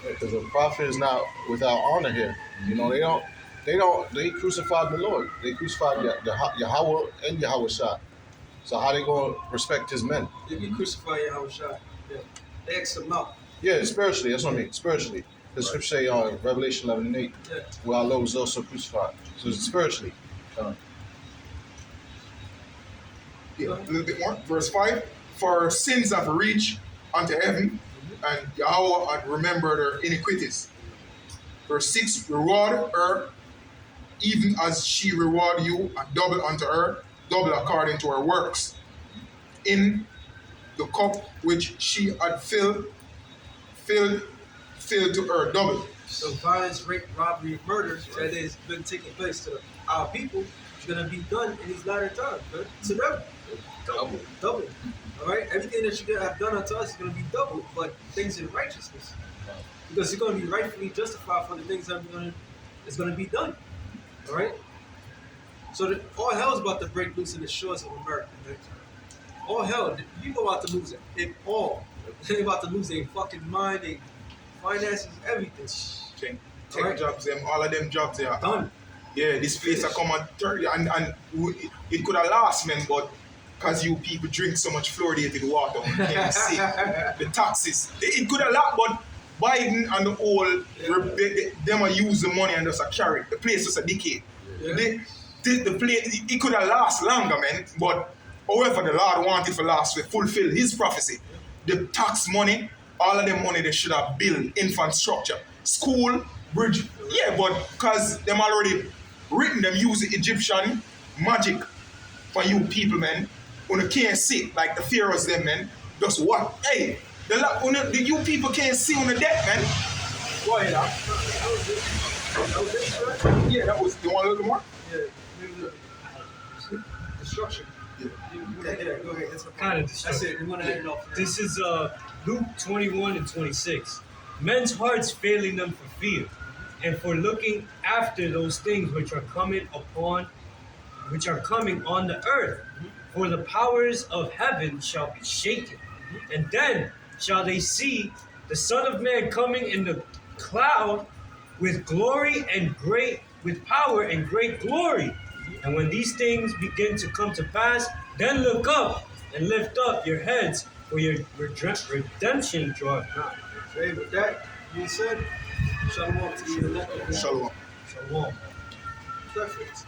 Because the prophet is not without honor here. You know, they crucified the Lord. They crucified Yahweh and Yahweh Shah. So how they gonna respect his men? They be crucified Yahweh Shah. Yeah. They X them out. Yeah, spiritually, that's what I mean. Spiritually. The scripture say Revelation 11:8, Yeah. where our Lord was also crucified. So it's spiritually. Yeah, a little bit more. Verse 5, for sins have reached unto heaven, and Yahweh had remembered her iniquities. Verse 6, reward her even as she reward you, and double unto her, double according to her works. In the cup which she had filled to her double. So violence, rape, robbery, murder that has been taking place to our people is going to be done in these latter times, man. To them. Double. All right? Everything that you have done unto us is going to be double, but things in righteousness. Because you're going to be rightfully justified for the things that is going to be done. All right? So all hell is about to break loose in the shores of America, man. All hell. People about to lose it all. They're about to lose their fucking mind, their finances, everything. Tech Right. jobs, all of them jobs they are Done. Yeah, this place are come at 30 and it could have lost, man, but because you people drink so much fluoridated water, you can't see the taxes. It could have lost, but Biden and the whole, them are use the money and just a carry. The place is a decay. Yeah. The place, it could have lost longer, man, but however the Lord wanted to last to fulfill his prophecy. The tax money, all of them money they should have built infrastructure, school, bridge. Yeah, but because them already written them use the Egyptian magic for you people, man. When you can't see like the pharaohs them, man. Just what? Hey, the you people can't see on the deck, man. Go ahead, Al. That was it, right? Yeah, that was you want a little more? Yeah. Destruction. Yeah. Yeah, go ahead. That's Kind of That's destruction. it. We want to end it off. This is Luke 21 and 26. Men's hearts failing them for fear, and for looking after those things which are coming on the earth. For the powers of heaven shall be shaken, and then shall they see the Son of Man coming in the cloud with glory and with power and great glory. And when these things begin to come to pass, then look up and lift up your heads, for your redemption draweth nigh. Okay, with that being said, shalom to you. Shalom. Shalom. Perfect.